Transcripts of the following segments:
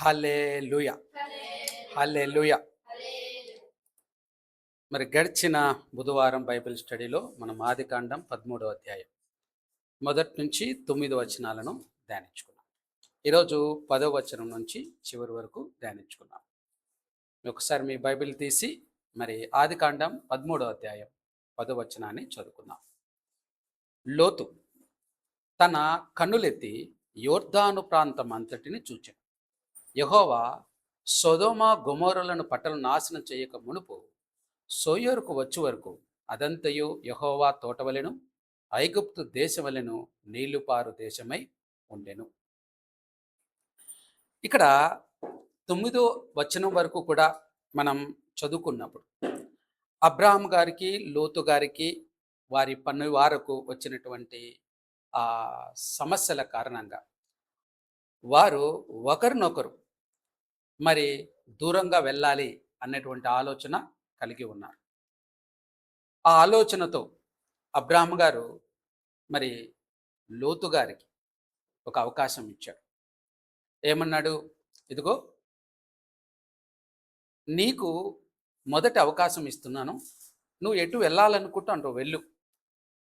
హల్లెలూయా, హల్లెలూయా. మరి గడిచిన బుధవారం బైబిల్ స్టడీలో మనం ఆదికాండం 13వ అధ్యాయం మొదటి నుంచి 9 వచనాలను ధ్యానించుకున్నాం. ఈరోజు 10వ వచనం నుంచి చివరి వరకు ధ్యానించుకున్నాం. ఒకసారి మీ బైబిల్ తీసి మరి ఆదికాండం 13వ అధ్యాయం 10వ వచనాన్ని చదువుకుందాం. లోతు తన కన్నులెత్తి యోర్దాను ప్రాంతం అంతటిని చూచెను. యెహోవా సొదొమ గొమొర్రాలను పట్టణం నాశనం చేయక మునుపు సోయరుకు వచ్చు వరకు అదంతయు యెహోవా తోటవలెను, ఐగుప్తు దేశవలెను నీళ్లుపారు దేశమై ఉండెను. ఇక్కడ 9వ వచనం వరకు కూడా మనం చదువుకున్నప్పుడు అబ్రాహాం గారికి, లోతు గారికి, వారి పనివారకు వచ్చినటువంటి సమస్యల కారణంగా వారు ఒకరినొకరు మరి దూరంగా వెళ్ళాలి అన్నటువంటి ఆలోచన కలిగి ఉన్నారు. ఆ ఆలోచనతో అబ్రాహాం గారు మరి లోతు గారికి ఒక అవకాశం ఇచ్చాడు. ఏమన్నాడు? ఇదిగో నీకు మొదటి అవకాశం ఇస్తున్నాను, నువ్వు ఎటు వెళ్ళాలనుకుంటావు వెళ్ళు,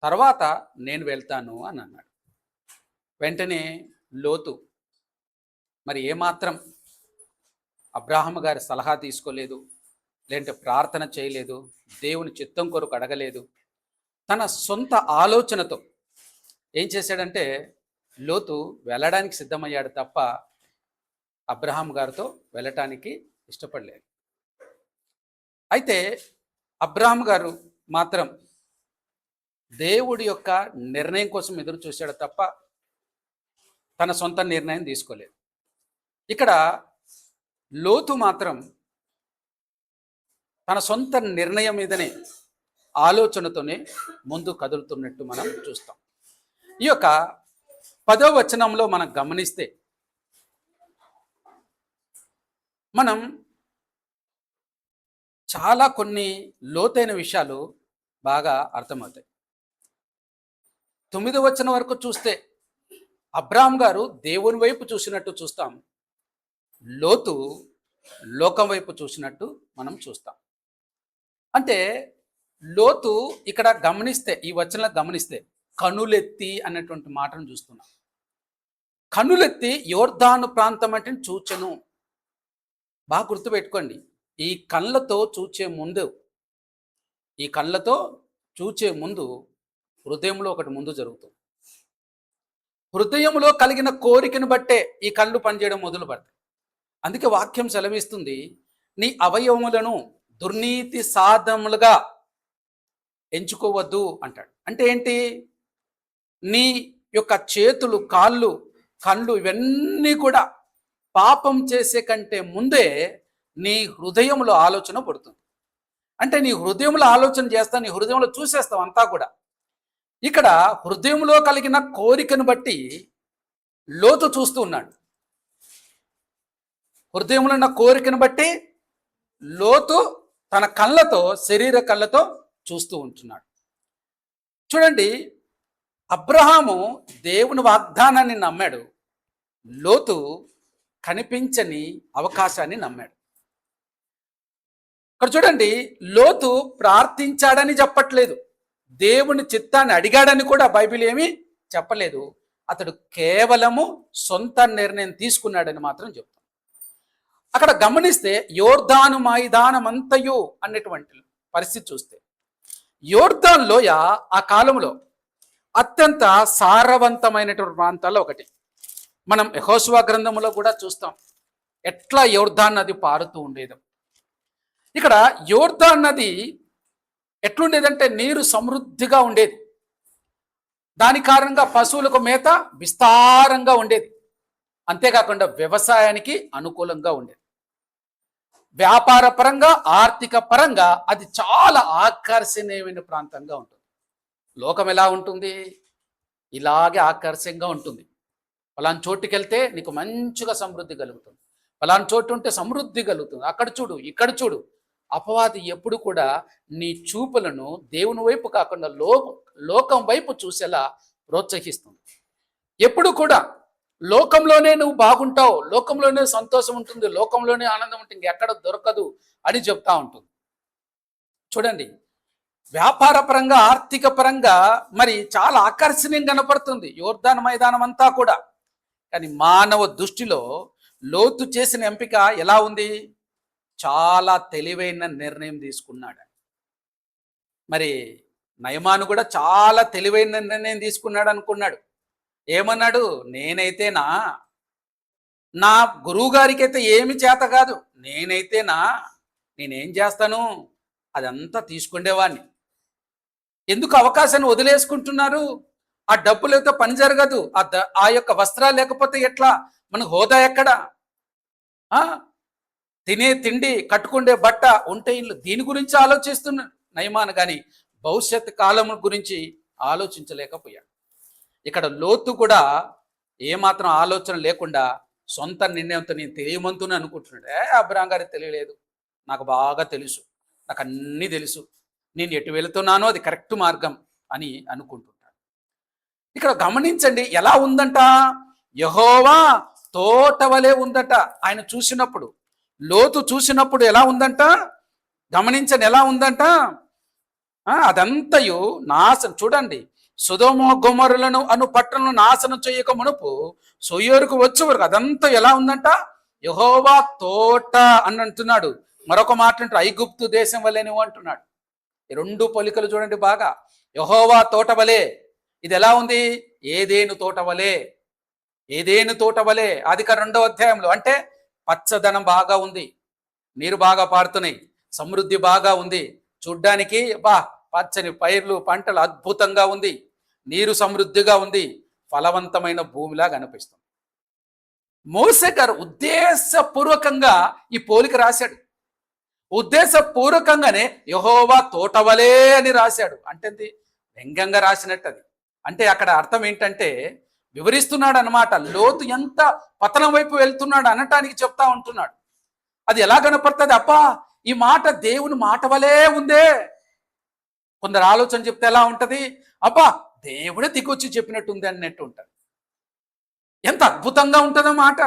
తర్వాత నేను వెళ్తాను అని అన్నాడు. వెంటనే లోతు మరి ఏమాత్రం అబ్రాహాం గారి సలహా తీసుకోలేదు, లేదంటే ప్రార్థన చేయలేదు, దేవుని చిత్తం కొరకు అడగలేదు. తన సొంత ఆలోచనతో ఏం చేశాడంటే లోతు వెళ్ళడానికి సిద్ధమయ్యాడు తప్ప అబ్రాహాం గారితో వెళ్ళటానికి ఇష్టపడలేదు. అయితే అబ్రాహాం గారు మాత్రం దేవుడి యొక్క నిర్ణయం కోసం ఎదురు చూశాడు తప్ప తన సొంత నిర్ణయం తీసుకోలేదు. ఇక్కడ లోతు మాత్రం తన సొంత నిర్ణయం మీదనే ఆలోచనతోనే ముందు కదులుతున్నట్టు మనం చూస్తాం. ఈ యొక్క 10వ వచనంలో మనం గమనిస్తే మనం చాలా కొన్ని లోతైన విషయాలు బాగా అర్థమవుతాయి. 9వ వచనం వరకు చూస్తే అబ్రాహాం గారు దేవుని వైపు చూసినట్టు చూస్తాం, లోతు లోకం వైపు చూసినట్టు మనం చూస్తాం. అంటే లోతు ఇక్కడ గమనిస్తే, ఈ వచనంలో గమనిస్తే కనులెత్తి అన్నటువంటి మాటను చూస్తున్నాం. కనులెత్తి యోర్దాను ప్రాంతం అంటే చూచెను. బాగా గుర్తుపెట్టుకోండి, ఈ కళ్ళతో చూచే ముందు హృదయంలో ఒకటి ముందు జరుగుతుంది. హృదయంలో కలిగిన కోరికను బట్టే ఈ కళ్ళు పనిచేయడం మొదలు పడతాయి. అందుకే వాక్యం సెలవిస్తుంది, నీ అవయవములను దుర్నీతి సాధములుగా ఎంచుకోవద్దు అంటాడు. అంటే ఏంటి? నీ యొక్క చేతులు, కాళ్ళు, కళ్ళు ఇవన్నీ కూడా పాపం చేసే కంటే ముందే నీ హృదయంలో ఆలోచన పడుతుంది. అంటే నీ హృదయంలో ఆలోచన చేస్తావు, నీ హృదయంలో చూసేస్తావు అంతా కూడా. ఇక్కడ హృదయంలో కలిగిన కోరికను బట్టి లోతు చూస్తూ ఉన్నాడు. హృదయంలో ఉన్న కోరికను బట్టి లోతు తన కళ్ళతో, శరీర కళ్ళతో చూస్తూ ఉంటున్నాడు. చూడండి, అబ్రహాము దేవుని వాగ్దానాన్ని నమ్మాడు, లోతు కనిపించని అవకాశాన్ని నమ్మాడు. ఇక్కడ చూడండి, లోతు ప్రార్థించాడని చెప్పట్లేదు, దేవుని చిత్తాన్ని అడిగాడని కూడా బైబిల్ ఏమీ చెప్పలేదు. అతడు కేవలము సొంత నిర్ణయం తీసుకున్నాడని మాత్రం చెప్తాం. అక్కడ గమనిస్తే యోర్దాను మైదానమంతయు అన్నటువంటి పరిస్థితి చూస్తే, యోర్దాన్ లోయ ఆ కాలంలో అత్యంత సారవంతమైనటువంటి ప్రాంతాల్లో ఒకటి. మనం యెహోషువ గ్రంథంలో కూడా చూస్తాం ఎట్లా యోర్దాన్ నది పారుతూ ఉండేదో. ఇక్కడ యోర్దాన్ నది ఎట్లుండేదంటే నీరు సమృద్ధిగా ఉండేది. దాని కారణంగా పశువులకు మేత విస్తారంగా ఉండేది. అంతేకాకుండా వ్యవసాయానికి అనుకూలంగా ఉండేది. వ్యాపార పరంగా, ఆర్థిక పరంగా అది చాలా ఆకర్షణీయమైన ప్రాంతంగా ఉంటుంది. లోకం ఎలా ఉంటుంది? ఇలాగే ఆకర్షణీయంగా ఉంటుంది. పలానా చోటుకి వెళ్తే నీకు మంచిగా సమృద్ధి కలుగుతుంది, పలానా చోటు ఉంటే సమృద్ధి కలుగుతుంది, అక్కడ చూడు, ఇక్కడ చూడు. అపవాది ఎప్పుడు కూడా నీ చూపులను దేవుని వైపు కాకుండా లోకం వైపు చూసేలా ప్రోత్సహిస్తుంది. ఎప్పుడు కూడా లోకంలోనే నువ్వు బాగుంటావు, లోకంలోనే సంతోషం ఉంటుంది, లోకంలోనే ఆనందం ఉంటుంది, ఎక్కడ దొరకదు అని చెప్తా ఉంటుంది. చూడండి, వ్యాపార పరంగా, ఆర్థిక పరంగా మరి చాలా ఆకర్షణీయం కనపడుతుంది యోర్దాను మైదానం అంతా కూడా. కానీ మానవ దృష్టిలో లోతు చేసిన ఎంపిక ఎలా ఉంది? చాలా తెలివైన నిర్ణయం తీసుకున్నాడు. మరి నయమాను కూడా చాలా తెలివైన నిర్ణయం తీసుకున్నాడు అనుకున్నాడు. ఏమన్నాడు? నేనైతేనా, నా గురువు గారికి అయితే ఏమి చేత కాదు, నేనేం చేస్తాను, అదంతా తీసుకుండేవాడిని. ఎందుకు అవకాశాన్ని వదిలేసుకుంటున్నారు? ఆ డబ్బులతో పని జరగదు, ఆ యొక్క వస్త్రాలు లేకపోతే ఎట్లా, మన హోదా ఎక్కడ, తినే తిండి, కట్టుకుండే బట్ట, ఉంటే ఇల్లు, దీని గురించి ఆలోచిస్తున్నాడు నయమాను. కానీ భవిష్యత్ కాలం గురించి ఆలోచించలేకపోయాడు. ఇక్కడ లోతు కూడా ఏమాత్రం ఆలోచన లేకుండా సొంత నిర్ణయంతో నేను తెలియమంతుని అనుకుంటున్నాడు. అబ్రాహాం గారికి తెలియలేదు, నాకు బాగా తెలుసు, నాకు అన్నీ తెలుసు, నేను ఎటు వెళుతున్నానో అది కరెక్ట్ మార్గం అని అనుకుంటుంటాడు. ఇక్కడ గమనించండి, ఎలా ఉందంట, యెహోవా తోట వలె ఉందట. ఆయన చూసినప్పుడు, లోతు చూసినప్పుడు ఎలా ఉందంట, గమనించండి ఎలా ఉందంట. అదంతయు నాశనం. చూడండి, సొదొమ గొమొర్రాలను అను పట్టణం నాశనం చేయక మునుపు సొయ్యోరుకు వచ్చే వరకు అదంతా ఎలా ఉందంట, యెహోవా తోట అని అంటున్నాడు. మరొక మాట అంటే ఐగుప్తు దేశం వలె నువ్వు అంటున్నాడు. ఈ రెండు పోలికలు చూడండి బాగా. యెహోవా తోట వలె, ఇది ఎలా ఉంది? ఏదేను తోట వలె, ఏదేను తోట వలె. ఆదికాండం 2వ అధ్యాయంలో, అంటే పచ్చదనం బాగా ఉంది, నీరు బాగా పారుతున్నాయి, సమృద్ధి బాగా ఉంది, చూడ్డానికి పచ్చని పైర్లు, పంటలు అద్భుతంగా ఉంది, నీరు సమృద్ధిగా ఉంది, ఫలవంతమైన భూమిలా కనిపిస్తుంది. మోసే గారు ఉద్దేశపూర్వకంగా ఈ పోలిక రాశాడు. ఉద్దేశపూర్వకంగానే యెహోవా తోటవలే అని రాశాడు. అంటే వ్యంగ్యంగా రాసినట్టు అది. అంటే అక్కడ అర్థం ఏంటంటే వివరిస్తున్నాడు అన్నమాట. లోతు ఎంత పతనం వైపు వెళ్తున్నాడు అనటానికి చెప్తా ఉంటున్నాడు. అది ఎలా కనపడుతుంది? అబ్బా, ఈ మాట దేవుని మాట వలే ఉందే. కొందరు ఆలోచన చెప్తే ఎలా ఉంటది? అబ్బా, దేవుడే దిగొచ్చి చెప్పినట్టుంది అన్నట్టు ఉంటుంది. ఎంత అద్భుతంగా ఉంటుందో మాట.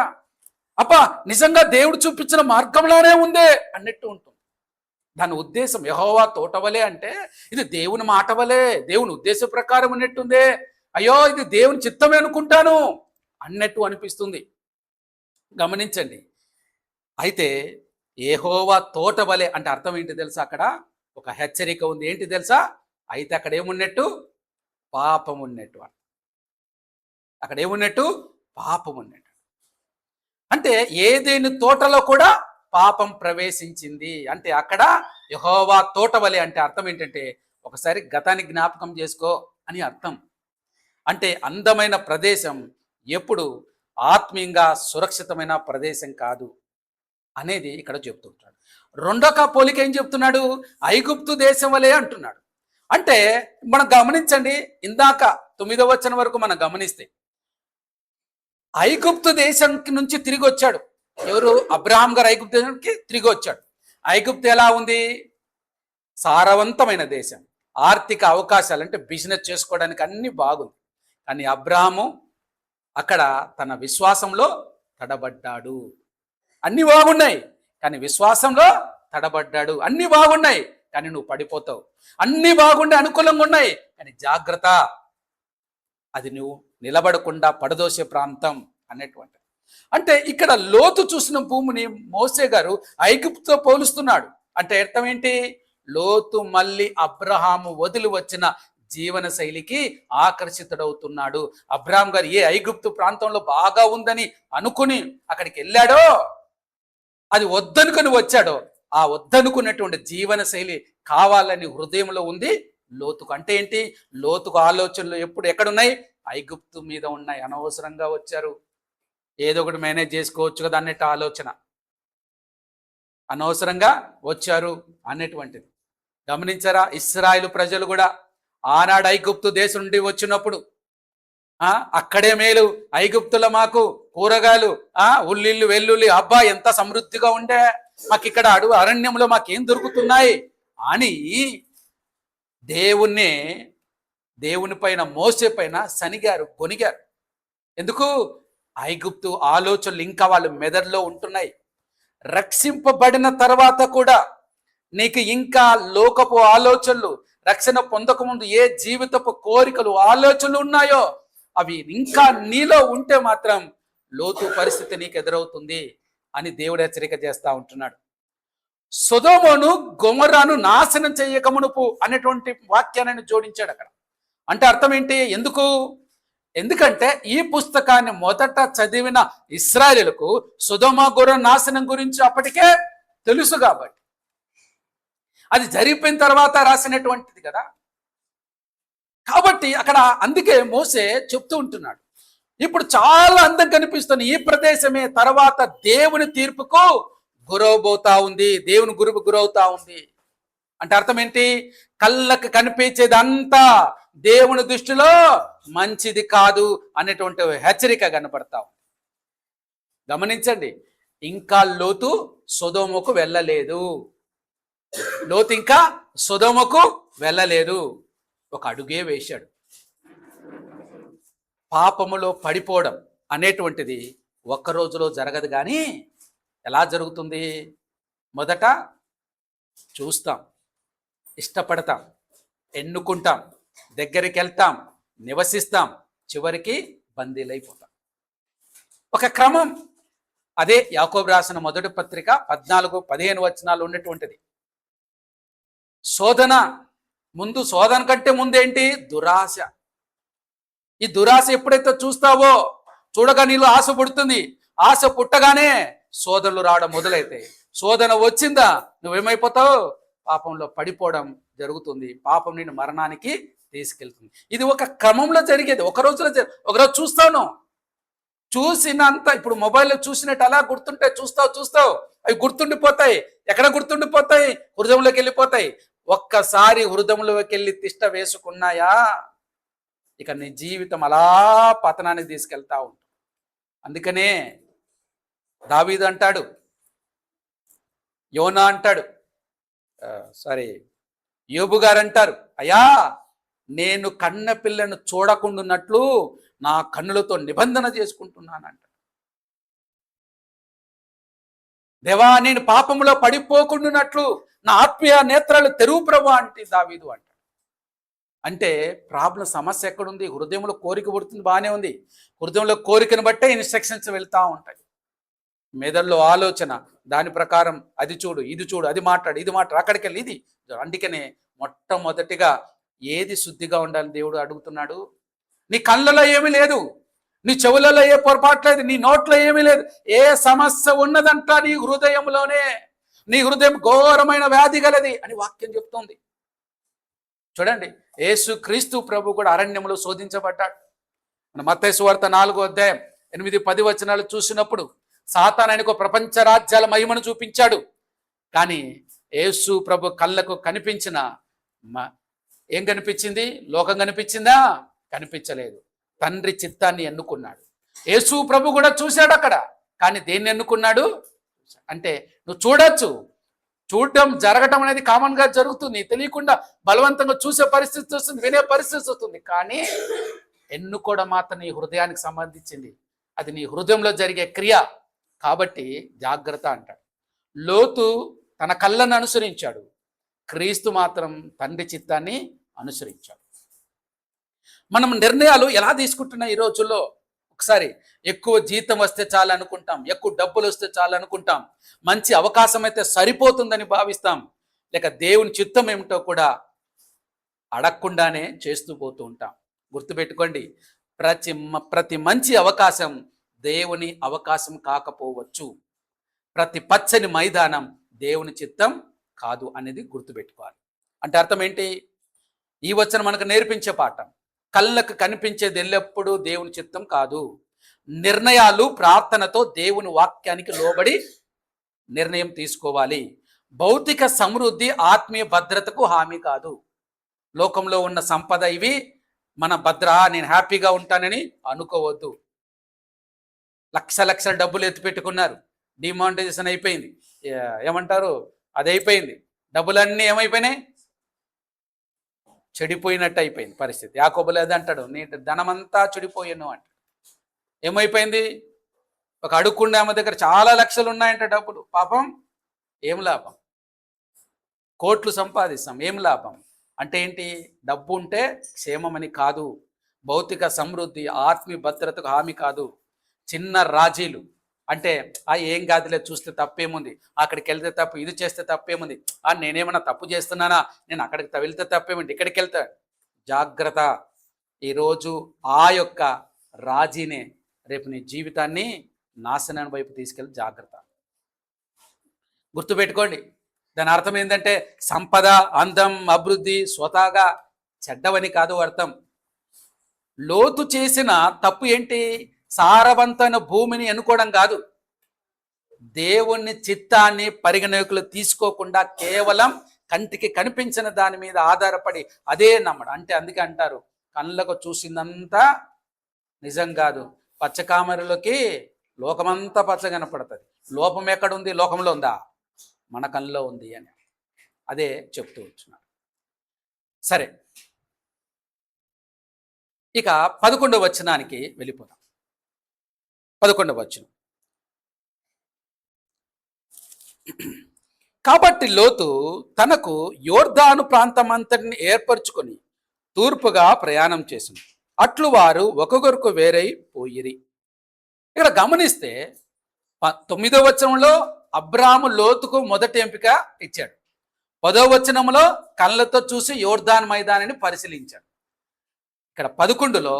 అబ్బా, నిజంగా దేవుడు చూపించిన మార్గంలోనే ఉందే అన్నట్టు ఉంటుంది. దాని ఉద్దేశం యెహోవా తోటవలే అంటే ఇది దేవుని మాట వలే, దేవుని ఉద్దేశ ప్రకారం ఉన్నట్టుందే, అయ్యో ఇది దేవుని చిత్తమే అనుకుంటాను అన్నట్టు అనిపిస్తుంది. గమనించండి. అయితే యెహోవా తోటవలే అంటే అర్థం ఏంటి తెలుసా? అక్కడ ఒక హెచ్చరిక ఉంది. ఏంటి తెలుసా? అయితే అక్కడ ఏమున్నట్టు? పాపం ఉన్నట్టు. అక్కడ ఏమున్నట్టు? పాపం ఉన్నట్టు. అంటే ఏదేని తోటలో కూడా పాపం ప్రవేశించింది. అంటే అక్కడ యెహోవా తోటవలే అంటే అర్థం ఏంటంటే ఒకసారి గతాన్ని జ్ఞాపకం చేసుకో అని అర్థం. అంటే అందమైన ప్రదేశం ఎప్పుడు ఆత్మీయంగా సురక్షితమైన ప్రదేశం కాదు అనేది ఇక్కడ చెప్తుంటాడు. రెండొక పోలిక ఏం చెప్తున్నాడు? ఐగుప్తు దేశం వలె అంటున్నాడు. అంటే మనం గమనించండి, ఇందాక 9వ వచనం వరకు మనం గమనిస్తే ఐగుప్తు దేశం నుంచి తిరిగి వచ్చాడు. ఎవరు? అబ్రహాం గారు ఐగుప్తు దేశానికి తిరిగి వచ్చాడు. ఐగుప్తు ఎలా ఉంది? సారవంతమైన దేశం, ఆర్థిక అవకాశాలు, అంటే బిజినెస్ చేసుకోవడానికి అన్ని బాగుంది. కానీ అబ్రహాము అక్కడ తన విశ్వాసంలో తడబడ్డాడు. అన్ని బాగున్నాయి కానీ విశ్వాసంలో తడబడ్డాడు. అన్ని బాగున్నాయి కానీ నువ్వు పడిపోతావు. అన్ని బాగుండే అనుకూలంగా ఉన్నాయి కానీ జాగ్రత్త, అది నువ్వు నిలబడకుండా పడదోసే ప్రాంతం అనేటువంటి. అంటే ఇక్కడ లోతు చూసిన భూమిని మోసే గారు ఐగుప్తుతో పోలుస్తున్నాడు. అంటే అర్థం ఏంటి? లోతు మళ్ళీ అబ్రహాము వదిలి వచ్చిన జీవన శైలికి ఆకర్షితుడవుతున్నాడు. అబ్రహాం గారు ఏ ఐగుప్తు ప్రాంతంలో బాగా ఉందని అనుకుని అక్కడికి వెళ్ళాడో, అది వద్దనుకుని వచ్చాడో, ఆ వద్దనుకున్నటువంటి జీవన శైలి కావాలని హృదయంలో ఉంది లోతుకు. అంటే ఏంటి? లోతుకు ఆలోచనలు ఎప్పుడు ఎక్కడున్నాయి? ఐగుప్తు మీద ఉన్నాయి. అనవసరంగా వచ్చారు, ఏదో ఒకటి మేనేజ్ చేసుకోవచ్చు కదా అన్నట్టు ఆలోచన, అనవసరంగా వచ్చారు అనేటువంటిది. గమనించారా? ఇశ్రాయేలు ప్రజలు కూడా ఆనాడు ఐగుప్తు దేశం నుండి వచ్చినప్పుడు అక్కడే మేలు, ఐగుప్తులో మాకు కూరగాయలు, ఉల్లిళ్ళు వెల్లుల్లి, అబ్బా ఎంత సమృద్ధిగా ఉండే, మాకు ఇక్కడ అడుగు అరణ్యంలో మాకేం దొరుకుతున్నాయి అని దేవుని పైన మోసే పైన శనిగారు, కొనిగారు. ఎందుకు? ఐగుప్తు ఆలోచనలు ఇంకా వాళ్ళ మెదడులో ఉంటున్నాయి. రక్షింపబడిన తర్వాత కూడా నీకు ఇంకా లోకపు ఆలోచనలు, రక్షణ పొందకముందు ఏ జీవితపు కోరికలు ఆలోచనలు ఉన్నాయో అవి ఇంకా నీలో ఉంటే మాత్రం లోతు పరిస్థితి నీకు ఎదురవుతుంది అని దేవుడు హెచ్చరిక చేస్తూ ఉంటున్నాడు. సొదొమోను గొమొర్రాను నాశనం చేయకమునుపు అనేటువంటి వాక్యాన్ని జోడించాడు అక్కడ. అంటే అర్థం ఏంటి? ఎందుకంటే ఈ పుస్తకాన్ని మొదట చదివిన ఇశ్రాయేలుకు సొదొమ గొర్రె నాశనం గురించి అప్పటికే తెలుసు కాబట్టి, అది జరిగిపోయిన తర్వాత రాసినటువంటిది కదా. కాబట్టి అక్కడ అందుకే మోసే చెప్తూ ఉంటున్నాడు, ఇప్పుడు చాలా అందం కనిపిస్తుంది ఈ ప్రదేశమే తర్వాత దేవుని తీర్పుకు గురవబోతా ఉంది, దేవుని గురవుతా ఉంది. అంటే అర్థం ఏంటి? కళ్ళకు కనిపించేది అంతా దేవుని దృష్టిలో మంచిది కాదు అనేటువంటి హెచ్చరిక కనపడతాం. గమనించండి, ఇంకా లోతు సొదొమకు వెళ్ళలేదు. లోతు ఇంకా సొదొమకు వెళ్ళలేదు, ఒక అడుగే వేశాడు. పాపములో పడిపోవడం అనేటువంటిది ఒక్క రోజులో జరగదు, కానీ ఎలా జరుగుతుంది? మొదట చూస్తాం, ఇష్టపడతాం, ఎన్నుకుంటాం, దగ్గరికి వెళ్తాం, నివసిస్తాం, చివరికి బందీలైపోతాం. ఒక క్రమం. అదే యాకోబు రాసిన మొదటి పత్రిక 14-15 వచనాలు ఉన్నటువంటిది. శోధన ముందు, శోధన కంటే ముందేంటి? దురాశ. ఈ దురాశ ఎప్పుడైతే చూస్తావో, చూడగా నీలో ఆశ పుడుతుంది. ఆశ పుట్టగానే శోధనలు రావడం మొదలైతే, శోధన వచ్చిందా నువ్వేమైపోతావు? పాపంలో పడిపోవడం జరుగుతుంది. పాపం నిన్ను మరణానికి తీసుకెళ్తుంది. ఇది ఒక క్రమంలో జరిగేది. ఒకరోజు చూస్తాను, చూసినంత ఇప్పుడు మొబైల్లో చూసినట్టు అలా గుర్తుంటే చూస్తావు, అవి గుర్తుండిపోతాయి. ఎక్కడ గుర్తుండిపోతాయి? హృదయంలోకి వెళ్ళిపోతాయి. ఒక్కసారి హృదయంలోకి వెళ్ళి తిష్ట వేసుకున్నాయా, ఇక నీ జీవితం అలా పతనానికి తీసుకెళ్తా ఉంటుంది. అందుకనే దావీదు అంటాడు, యోనా అంటాడు, యోబు గారు అంటారు, అయ్యా నేను కన్న పిల్లను చూడకుండాన్నట్లు నా కన్నులతో నిబంధన చేసుకుంటున్నానంట. దేవా నేను పాపములో పడిపోకుండాన్నట్లు నా ఆత్మీయ నేత్రాలు తెరువు ప్రభు అంటే దావీదు అంటాడు. అంటే ప్రాబ్లం, సమస్య ఎక్కడుంది? హృదయంలో కోరిక పుడుతుంది, బాగానే ఉంది. హృదయంలో కోరికను బట్టే ఇన్స్ట్రక్షన్స్ వెళ్తూ ఉంటాయి. మెదడులో ఆలోచన, దాని ప్రకారం అది చూడు, ఇది చూడు, అది మాట్లాడు, ఇది మాట్లాడు, అక్కడికి వెళ్ళి ఇది. అందుకనే మొట్టమొదటిగా ఏది శుద్ధిగా ఉండాలని దేవుడు అడుగుతున్నాడు? నీ కళ్ళలో ఏమీ లేదు, నీ చెవులలో ఏ పొరపాటు లేదు, నీ నోట్లో ఏమీ లేదు. ఏ సమస్య ఉన్నదంట నీ హృదయంలోనే. నీ హృదయం ఘోరమైన వ్యాధి గలది అని వాక్యం చెప్తోంది. చూడండి, యేసు క్రీస్తు ప్రభు కూడా అరణ్యంలో శోధించబడ్డాడు. మన మత్తయి సువార్త 4:8-10 వచనాలు చూసినప్పుడు సాతాను ఆయనకు ప్రపంచ రాజ్యాల మహిమను చూపించాడు. కానీ యేసు ప్రభు కళ్ళకు కనిపించిన ఏం కనిపించింది? లోకం కనిపించిందా? కనిపించలేదు. తండ్రి చిత్తాన్ని ఎన్నుకున్నాడు. యేసు ప్రభు కూడా చూశాడు అక్కడ, కానీ దేన్ని ఎన్నుకున్నాడు? అంటే నువ్వు చూడొచ్చు, చూడటం జరగటం అనేది కామన్గా జరుగుతుంది. తెలియకుండా బలవంతంగా చూసే పరిస్థితి వస్తుంది, వినే పరిస్థితి వస్తుంది. కానీ ఎన్నుకోవడం మాత్రం నీ హృదయానికి సంబంధించింది. అది నీ హృదయంలో జరిగే క్రియ. కాబట్టి జాగ్రత్త అంటాడు. లోతు తన కళ్ళను అనుసరించాడు, క్రీస్తు మాత్రం తండ్రి చిత్తాన్ని అనుసరించాడు. మనం నిర్ణయాలు ఎలా తీసుకుంటున్నాం ఈ రోజుల్లో? ఒకసారి ఎక్కువ జీతం వస్తే చాలు అనుకుంటాం, ఎక్కువ డబ్బులు వస్తే చాలు అనుకుంటాం, మంచి అవకాశం అయితే సరిపోతుందని భావిస్తాం. లేక దేవుని చిత్తం ఏమిటో కూడా అడగకుండానే చేస్తూ పోతూ ఉంటాం. గుర్తుపెట్టుకోండి, ప్రతి మంచి అవకాశం దేవుని అవకాశం కాకపోవచ్చు. ప్రతి పచ్చని మైదానం దేవుని చిత్తం కాదు అనేది గుర్తుపెట్టుకోవాలి. అంటే అర్థం ఏంటి? ఈ వచనం మనకు నేర్పించే పాఠం, కళ్ళకు కనిపించేది ఎల్లప్పుడూ దేవుని చిత్తం కాదు. నిర్ణయాలు ప్రార్థనతో దేవుని వాక్యానికి లోబడి నిర్ణయం తీసుకోవాలి. భౌతిక సమృద్ధి ఆత్మీయ భద్రతకు హామీ కాదు. లోకంలో ఉన్న సంపద ఇవి మన భద్ర, నేను హ్యాపీగా ఉంటానని అనుకోవద్దు. లక్షల డబ్బులు ఎత్తిపెట్టుకున్నారు, డిమానిటైజేషన్ అయిపోయింది, ఏమంటారు అది అయిపోయింది, డబ్బులన్నీ ఏమైపోయినాయి? చెడిపోయినట్టు అయిపోయింది పరిస్థితి. యాకోబు లేదంటాడు, నీ ధనమంతా చెడిపోయాను అంటాడు. ఏమైపోయింది? ఒక అడుక్కుండే ఆమె దగ్గర చాలా లక్షలు ఉన్నాయంట డబ్బులు, పాపం ఏం లాభం? కోట్లు సంపాదిస్తాం, ఏం లాభం? అంటే ఏంటి? డబ్బు ఉంటే క్షేమమని కాదు, భౌతిక సమృద్ధి ఆత్మీయ భద్రతకు హామీ కాదు. చిన్న రాజీలు అంటే ఏం కాదులే, చూస్తే తప్పేముంది, అక్కడికి వెళ్తే తప్పు, ఇది చేస్తే తప్పేముంది, నేనేమన్నా తప్పు చేస్తున్నానా, నేను అక్కడికి వెళ్తే తప్పేముంది, ఇక్కడికి వెళ్తా. జాగ్రత్త, ఈరోజు ఆ యొక్క రాజీనే రేపు నీ జీవితాన్ని నాశనం వైపు తీసుకెళ్ళి జాగ్రత్త. గుర్తుపెట్టుకోండి, దాని అర్థం ఏంటంటే సంపద, అందం, అభివృద్ధి స్వతహాగా చెడ్డవని కాదు అర్థం. లోతు చేసిన తప్పు ఏంటి? సారవంతమైన భూమిని ఎన్నుకోవడం కాదు, దేవుని చిత్తాన్ని పరిగణకులు తీసుకోకుండా కేవలం కంటికి కనిపించిన దాని మీద ఆధారపడి అదే నమ్మడం. అంటే అందుకే అంటారు, కళ్ళకు చూసిందంతా నిజం కాదు, పచ్చకామెరలోకి లోకమంతా పచ్చ కనపడుతుంది. లోపం ఎక్కడుంది? లోకంలో ఉందా? మన కళ్ళలో ఉంది అని అదే చెప్తూ ఉంటున్నారు. సరే, ఇక 11వ వచనానికి వెళ్ళిపోదాం. 11వ వచనం. కాబట్టి లోతు తనకు యోర్దాను ప్రాంతమంతటిని ఏర్పరచుకొని తూర్పుగా ప్రయాణం చేసింది, అట్లు వారు ఒకరికొరకు వేరై పోయిరి. ఇక్కడ గమనిస్తే 9వ వచనంలో అబ్రాము లోతుకు మొదటి ఎంపిక ఇచ్చాడు. 10వ వచనంలో కళ్ళతో చూసి యోర్దాను మైదానాన్ని పరిశీలించాడు. ఇక్కడ 11లో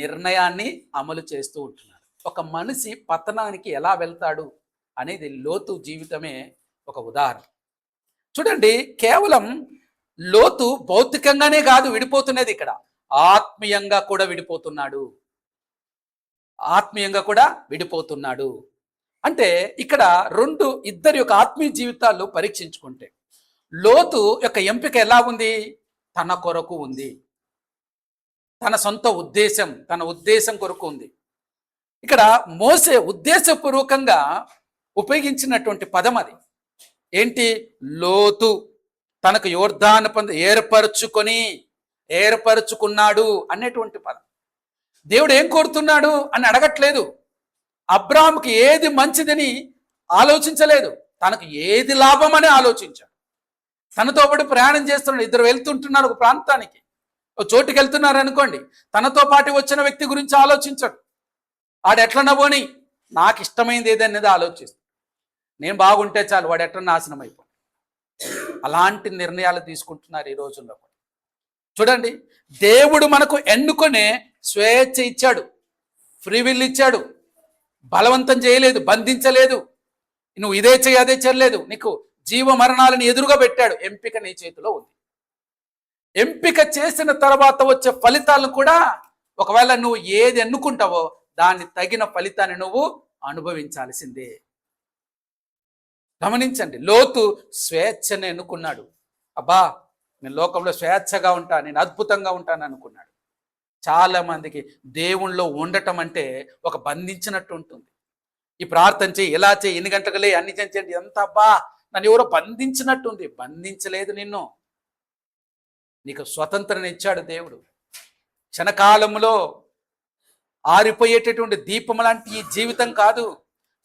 నిర్ణయాన్ని అమలు చేస్తూ ఉంటున్నాడు. ఒక మనిషి పతనానికి ఎలా వెళ్తాడు అనేది లోతు జీవితమే ఒక ఉదాహరణ. చూడండి, కేవలం లోతు భౌతికంగానే కాదు విడిపోతున్నది, ఇక్కడ ఆత్మీయంగా కూడా విడిపోతున్నాడు. ఆత్మీయంగా కూడా విడిపోతున్నాడు. అంటే ఇక్కడ ఇద్దరి యొక్క ఆత్మీయ జీవితాలు పరీక్షించుకుంటే లోతు యొక్క ఎంపిక ఎలా ఉంది? తన కొరకు ఉంది, తన సొంత ఉద్దేశం, తన ఉద్దేశం కొరకు ఉంది. ఇక్కడ మోసే ఉద్దేశపూర్వకంగా ఉపయోగించినటువంటి పదం అది ఏంటి? లోతు తనకు యోర్దాను ఏర్పరచుకున్నాడు అనేటువంటి పదం. దేవుడు ఏం కోరుతున్నాడు అని అడగట్లేదు, అబ్రాహాముకి ఏది మంచిదని ఆలోచించలేదు, తనకు ఏది లాభమని ఆలోచించాడు. తనతో పాటు ప్రయాణం చేస్తున్నాడు, ఇద్దరు వెళ్తుంటున్నారు ఒక ప్రాంతానికి, ఒక చోటుకి వెళ్తున్నారు అనుకోండి, తనతో పాటు వచ్చిన వ్యక్తి గురించి ఆలోచించాడు. వాడు ఎట్లన్నా పోని, నాకు ఇష్టమైంది ఏదనేది ఆలోచిస్తాడు. నేను బాగుంటే చాలు, వాడు ఎట్లా నాశనం అయిపోయి. అలాంటి నిర్ణయాలు తీసుకుంటున్నారు ఈ రోజుల్లో. చూడండి, దేవుడు మనకు ఎన్నుకొనే స్వేచ్ఛ ఇచ్చాడు, ఫ్రీ విల్ ఇచ్చాడు, బలవంతం చేయలేదు, బంధించలేదు, నువ్వు ఇదే చేయి అదే చేయలేదు, నీకు జీవ మరణాలను ఎదురుగా పెట్టాడు. ఎంపిక నీ చేతిలో ఉంది. ఎంపిక చేసిన తర్వాత వచ్చే ఫలితాలను కూడా ఒకవేళ నువ్వు ఏది ఎన్నుకుంటావో దాన్ని తగిన ఫలితాన్ని నువ్వు అనుభవించాల్సిందే. గమనించండి, లోతు స్వేచ్ఛను ఎన్నుకున్నాడు. అబ్బా, నేను లోకంలో స్వేచ్ఛగా ఉంటాను, నేను అద్భుతంగా ఉంటాను అనుకున్నాడు. చాలా మందికి దేవుణ్ణిలో ఉండటం అంటే ఒక బంధించినట్టు ఉంటుంది. ఈ ప్రార్థన చేయి, ఎలా చేయి, ఎన్ని గంటలే, అన్ని చేయండి, ఎంత అబ్బా నన్ను ఎవరో బంధించినట్టుంది. బంధించలేదు నిన్ను, నీకు స్వతంత్రని ఇచ్చాడు దేవుడు. క్షణకాలంలో ఆరిపోయేటటువంటి దీపం లాంటి ఈ జీవితం కాదు,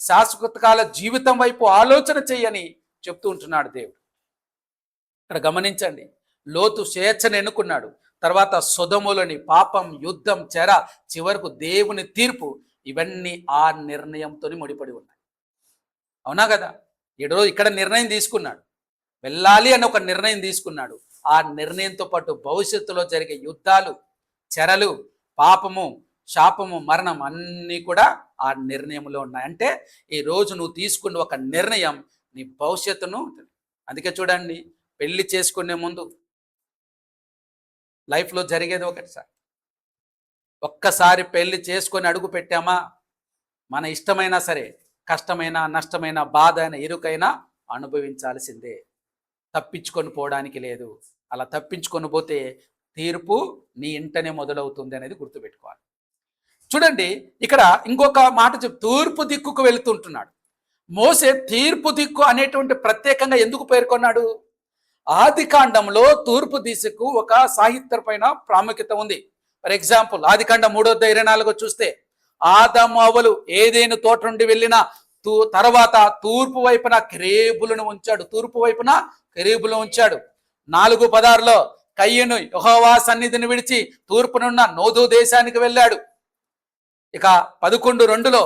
శాశ్వత కాల జీవితం వైపు ఆలోచన చేయని చెప్తూ ఉంటున్నాడు దేవుడు. ఇక్కడ గమనించండి, లోతు స్వేచ్ఛను ఎన్నుకున్నాడు. తర్వాత సొదొములోని పాపం, యుద్ధం, చెర, చివరకు దేవుని తీర్పు, ఇవన్నీ ఆ నిర్ణయంతో ముడిపడి ఉన్నాయి. అవునా కదా? ఇక్కడ నిర్ణయం తీసుకున్నాడు, వెళ్ళాలి అని ఒక నిర్ణయం తీసుకున్నాడు. ఆ నిర్ణయంతో పాటు భవిష్యత్తులో జరిగే యుద్ధాలు, చెరలు, పాపము, శాపము, మరణం అన్నీ కూడా ఆ నిర్ణయంలో ఉన్నాయి. అంటే ఈరోజు నువ్వు తీసుకున్న ఒక నిర్ణయం నీ భవిష్యత్తును ఉంటుంది. అందుకే చూడండి, పెళ్లి చేసుకునే ముందు లైఫ్లో జరిగేది ఒకటిసారి. ఒక్కసారి పెళ్లి చేసుకొని అడుగు పెట్టామా, మన ఇష్టమైనా సరే, కష్టమైన, నష్టమైన, బాధ అయినా, ఇరుకైనా అనుభవించాల్సిందే. తప్పించుకొని పోవడానికి లేదు. అలా తప్పించుకొని పోతే తీర్పు నీ ఇంటనే మొదలవుతుంది అనేది గుర్తుపెట్టుకోవాలి. చూడండి, ఇక్కడ ఇంకొక మాట తూర్పు దిక్కుకు వెళుతుంటున్నాడు. మోసే తీర్పు దిక్కు అనేటువంటి ప్రత్యేకంగా ఎందుకు పేర్కొన్నాడు? ఆదికాండంలో తూర్పు దిశకు ఒక సాహిత్యపైన ప్రాముఖ్యత ఉంది. ఫర్ ఎగ్జాంపుల్, ఆదికాండం 3:24 చూస్తే ఆదాము అవ్వలు ఏదైనా తోట నుండి వెళ్ళిన తర్వాత తూర్పు వైపున కెరూబులను ఉంచాడు. తూర్పు వైపున కెరూబులను ఉంచాడు. 4:16 కయ్యను యెహోవా సన్నిధిని విడిచి తూర్పునున్న నోదు దేశానికి వెళ్ళాడు. ఇక 11:2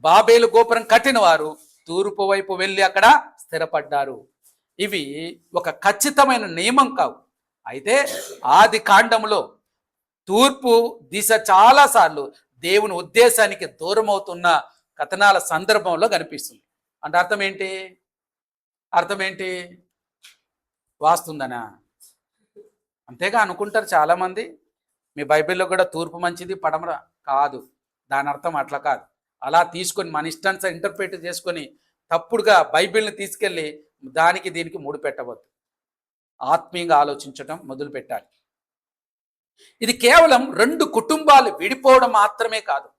బాబేలు గోపురం కట్టిన వారు తూర్పు వైపు వెళ్ళి అక్కడ స్థిరపడ్డారు. ఇవి ఒక ఖచ్చితమైన నియమం కావు. అయితే ఆది కాండంలో తూర్పు దిశ చాలాసార్లు దేవుని ఉద్దేశానికి దూరం అవుతున్న కథనాల సందర్భంలో కనిపిస్తుంది. అంటే అర్థం ఏంటి? వాస్తుందనా? అంతేగా అనుకుంటారు చాలామంది. మీ బైబిల్లో కూడా తూర్పు మంచిది పడమర కాదు, దాని అర్థం అట్లా కాదు. అలా తీసుకొని మన ఇష్టాన్ని ఇంటర్ప్రిట్ చేసుకొని తప్పుడుగా బైబిల్ని తీసుకెళ్ళి దానికి దీనికి ముడిపెట్టవద్దు. ఆత్మీయంగా ఆలోచించడం మొదలు పెట్టాలి. ఇది కేవలం 2 కుటుంబాలు విడిపోవడం మాత్రమే కాదు.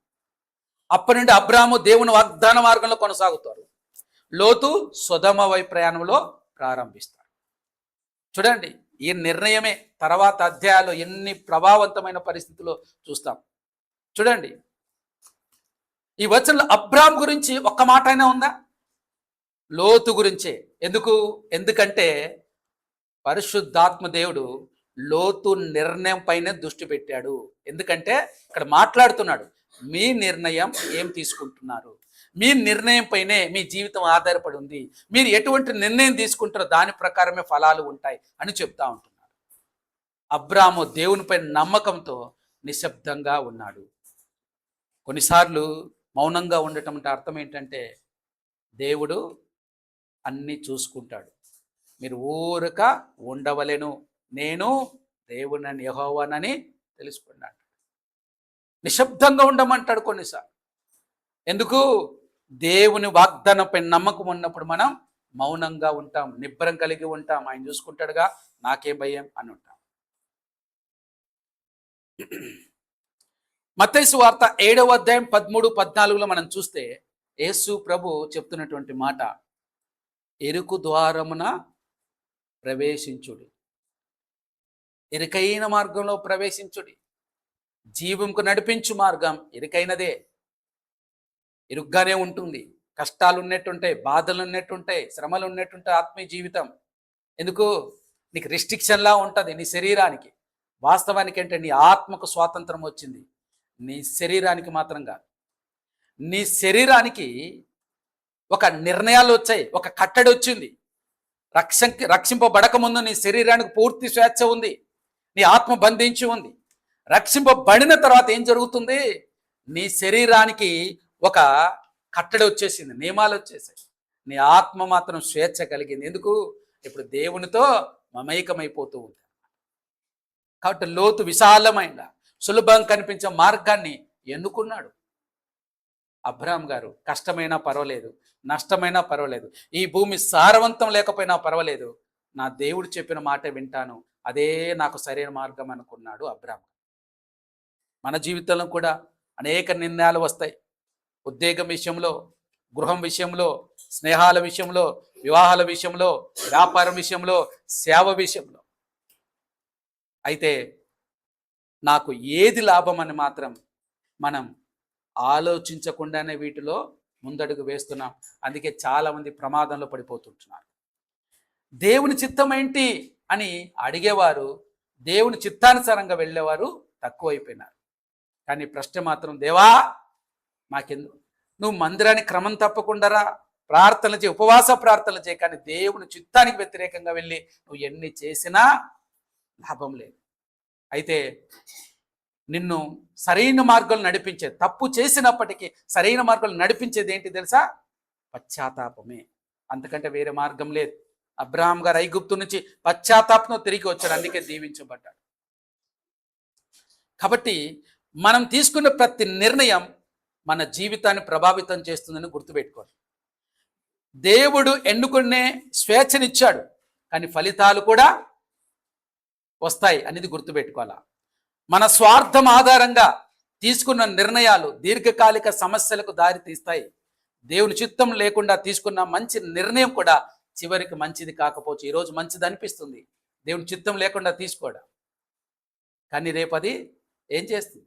అప్పటి నుండి అబ్రాహాము దేవుని వాగ్దాన మార్గంలో కొనసాగుతారు. లోతు సొదొమ వైపు ప్రయాణంలో ప్రారంభిస్తారు. చూడండి, ఈ నిర్ణయమే తర్వాత అధ్యాయాలు ఎన్ని ప్రభావవంతమైన పరిస్థితుల్లో చూస్తాం. చూడండి, ఈ వచనంలో అబ్రాహాం గురించి ఒక్క మాట అయినా ఉందా? లోతు గురించే. ఎందుకంటే పరిశుద్ధాత్మ దేవుడు లోతు నిర్ణయం పైనే దృష్టి పెట్టాడు. ఎందుకంటే ఇక్కడ మాట్లాడుతున్నాడు, మీ నిర్ణయం ఏం తీసుకుంటున్నారు, మీ నిర్ణయం పైనే మీ జీవితం ఆధారపడి ఉంది, మీరు ఎటువంటి నిర్ణయం తీసుకుంటారో దాని ప్రకారమే ఫలాలు ఉంటాయి అని చెప్తా ఉంటున్నారు. అబ్రాహాము దేవునిపై నమ్మకంతో నిశ్శబ్దంగా ఉన్నాడు. కొన్నిసార్లు మౌనంగా ఉండటం అంటే అర్థం ఏంటంటే దేవుడు అన్నీ చూసుకుంటాడు, మీరు ఊరక ఉండవలెను, నేను దేవునని యెహోవానని తెలుసుకున్నాడు. నిశ్శబ్దంగా ఉండమంటాడు కొన్నిసార్లు. ఎందుకు? దేవుని వాగ్దానంపై నమ్మకం ఉన్నప్పుడు మనం మౌనంగా ఉంటాం, నిబ్బరం కలిగి ఉంటాం. ఆయన చూసుకుంటాడుగా, నాకేం భయం అని ఉంటాం. మత్తయి సువార్త 7వ అధ్యాయం 13-14 మనం చూస్తే యేసు ప్రభు చెప్తున్నటువంటి మాట, ఇరుకు ద్వారమున ప్రవేశించుడి, ఇరుకైన మార్గంలో ప్రవేశించుడి. జీవంకు నడిపించు మార్గం ఇరుకైనదే, ఇరుగ్గానే ఉంటుంది. కష్టాలు ఉన్నట్టుంటాయి, బాధలు ఉన్నట్టుంటాయి, శ్రమలు ఉన్నట్టుంటాయి ఆత్మీయ జీవితం. ఎందుకు? నీకు రిస్ట్రిక్షన్లా ఉంటుంది నీ శరీరానికి. వాస్తవానికి అంటే నీ ఆత్మకు స్వాతంత్రం వచ్చింది, నీ శరీరానికి మాత్రం కాదు. నీ శరీరానికి ఒక నిర్ణయాలు వచ్చాయి, ఒక కట్టడి వచ్చింది. రక్షింపబడక ముందు నీ శరీరానికి పూర్తి స్వేచ్ఛ ఉంది, నీ ఆత్మ బంధించి ఉంది. రక్షింపబడిన తర్వాత ఏం జరుగుతుంది? నీ శరీరానికి ఒక కట్టడి వచ్చేసింది, నియమాలు వచ్చేసాయి. నీ ఆత్మ మాత్రం స్వేచ్ఛ కలిగింది. ఎందుకు? ఇప్పుడు దేవునితో మమైకమైపోతూ ఉంది. కాబట్టి లోతు విశాలమైన సులభం కనిపించే మార్గాన్ని ఎన్నుకున్నాడు. అబ్రాహాం గారు కష్టమైనా పర్వాలేదు, నష్టమైనా పర్వాలేదు, ఈ భూమి సారవంతం లేకపోయినా పర్వాలేదు, నా దేవుడు చెప్పిన మాట వింటాను, అదే నాకు సరైన మార్గం అనుకున్నాడు అబ్రాహాం. మన జీవితంలో కూడా అనేక నిర్ణయాలు వస్తాయి. ఉద్యోగం విషయంలో, గృహం విషయంలో, స్నేహాల విషయంలో, వివాహాల విషయంలో, వ్యాపారం విషయంలో, సేవ విషయంలో. అయితే నాకు ఏది లాభం అని మాత్రం మనం ఆలోచించకుండానే వీటిలో ముందడుగు వేస్తున్నాం. అందుకే చాలామంది ప్రమాదంలో పడిపోతుంటున్నారు. దేవుని చిత్తం ఏంటి అని అడిగేవారు, దేవుని చిత్తానుసారంగా వెళ్ళేవారు తక్కువైపోయినారు. కానీ ప్రశ్న మాత్రం, దేవా మాకెందుకు, నువ్వు మందిరానికి క్రమం తప్పకుండా ప్రార్థనలు చేయి, ఉపవాస ప్రార్థనలు చేయి, కానీ దేవుని చిత్తానికి వ్యతిరేకంగా వెళ్ళి నువ్వు ఎన్ని చేసినా లాభం లేదు. అయితే నిన్ను సరైన మార్గంలో నడిపించే, తప్పు చేసినప్పటికీ సరైన మార్గంలో నడిపించేది ఏంటి తెలుసా? పశ్చాత్తాపమే, అంతకంటే వేరే మార్గం లేదు. అబ్రాహాం గారు ఐగుప్తు నుంచి పశ్చాత్తాపంతో తిరిగి వచ్చాడు, అందుకే దీవించబడ్డాడు. కాబట్టి మనం తీసుకున్న ప్రతి నిర్ణయం మన జీవితాన్ని ప్రభావితం చేస్తుందని గుర్తుపెట్టుకోండి. దేవుడు ఎన్నుకునే స్వేచ్ఛనిచ్చాడు, కానీ ఫలితాలు కూడా వస్తాయి అనేది గుర్తుపెట్టుకోవాలా. మన స్వార్థం ఆధారంగా తీసుకున్న నిర్ణయాలు దీర్ఘకాలిక సమస్యలకు దారి తీస్తాయి. దేవుని చిత్తం లేకుండా తీసుకున్న మంచి నిర్ణయం కూడా చివరికి మంచిది కాకపోవచ్చు. ఈరోజు మంచిది అనిపిస్తుంది, దేవుని చిత్తం లేకుండా తీసుకోవడం, కానీ రేపది ఏం చేస్తుంది?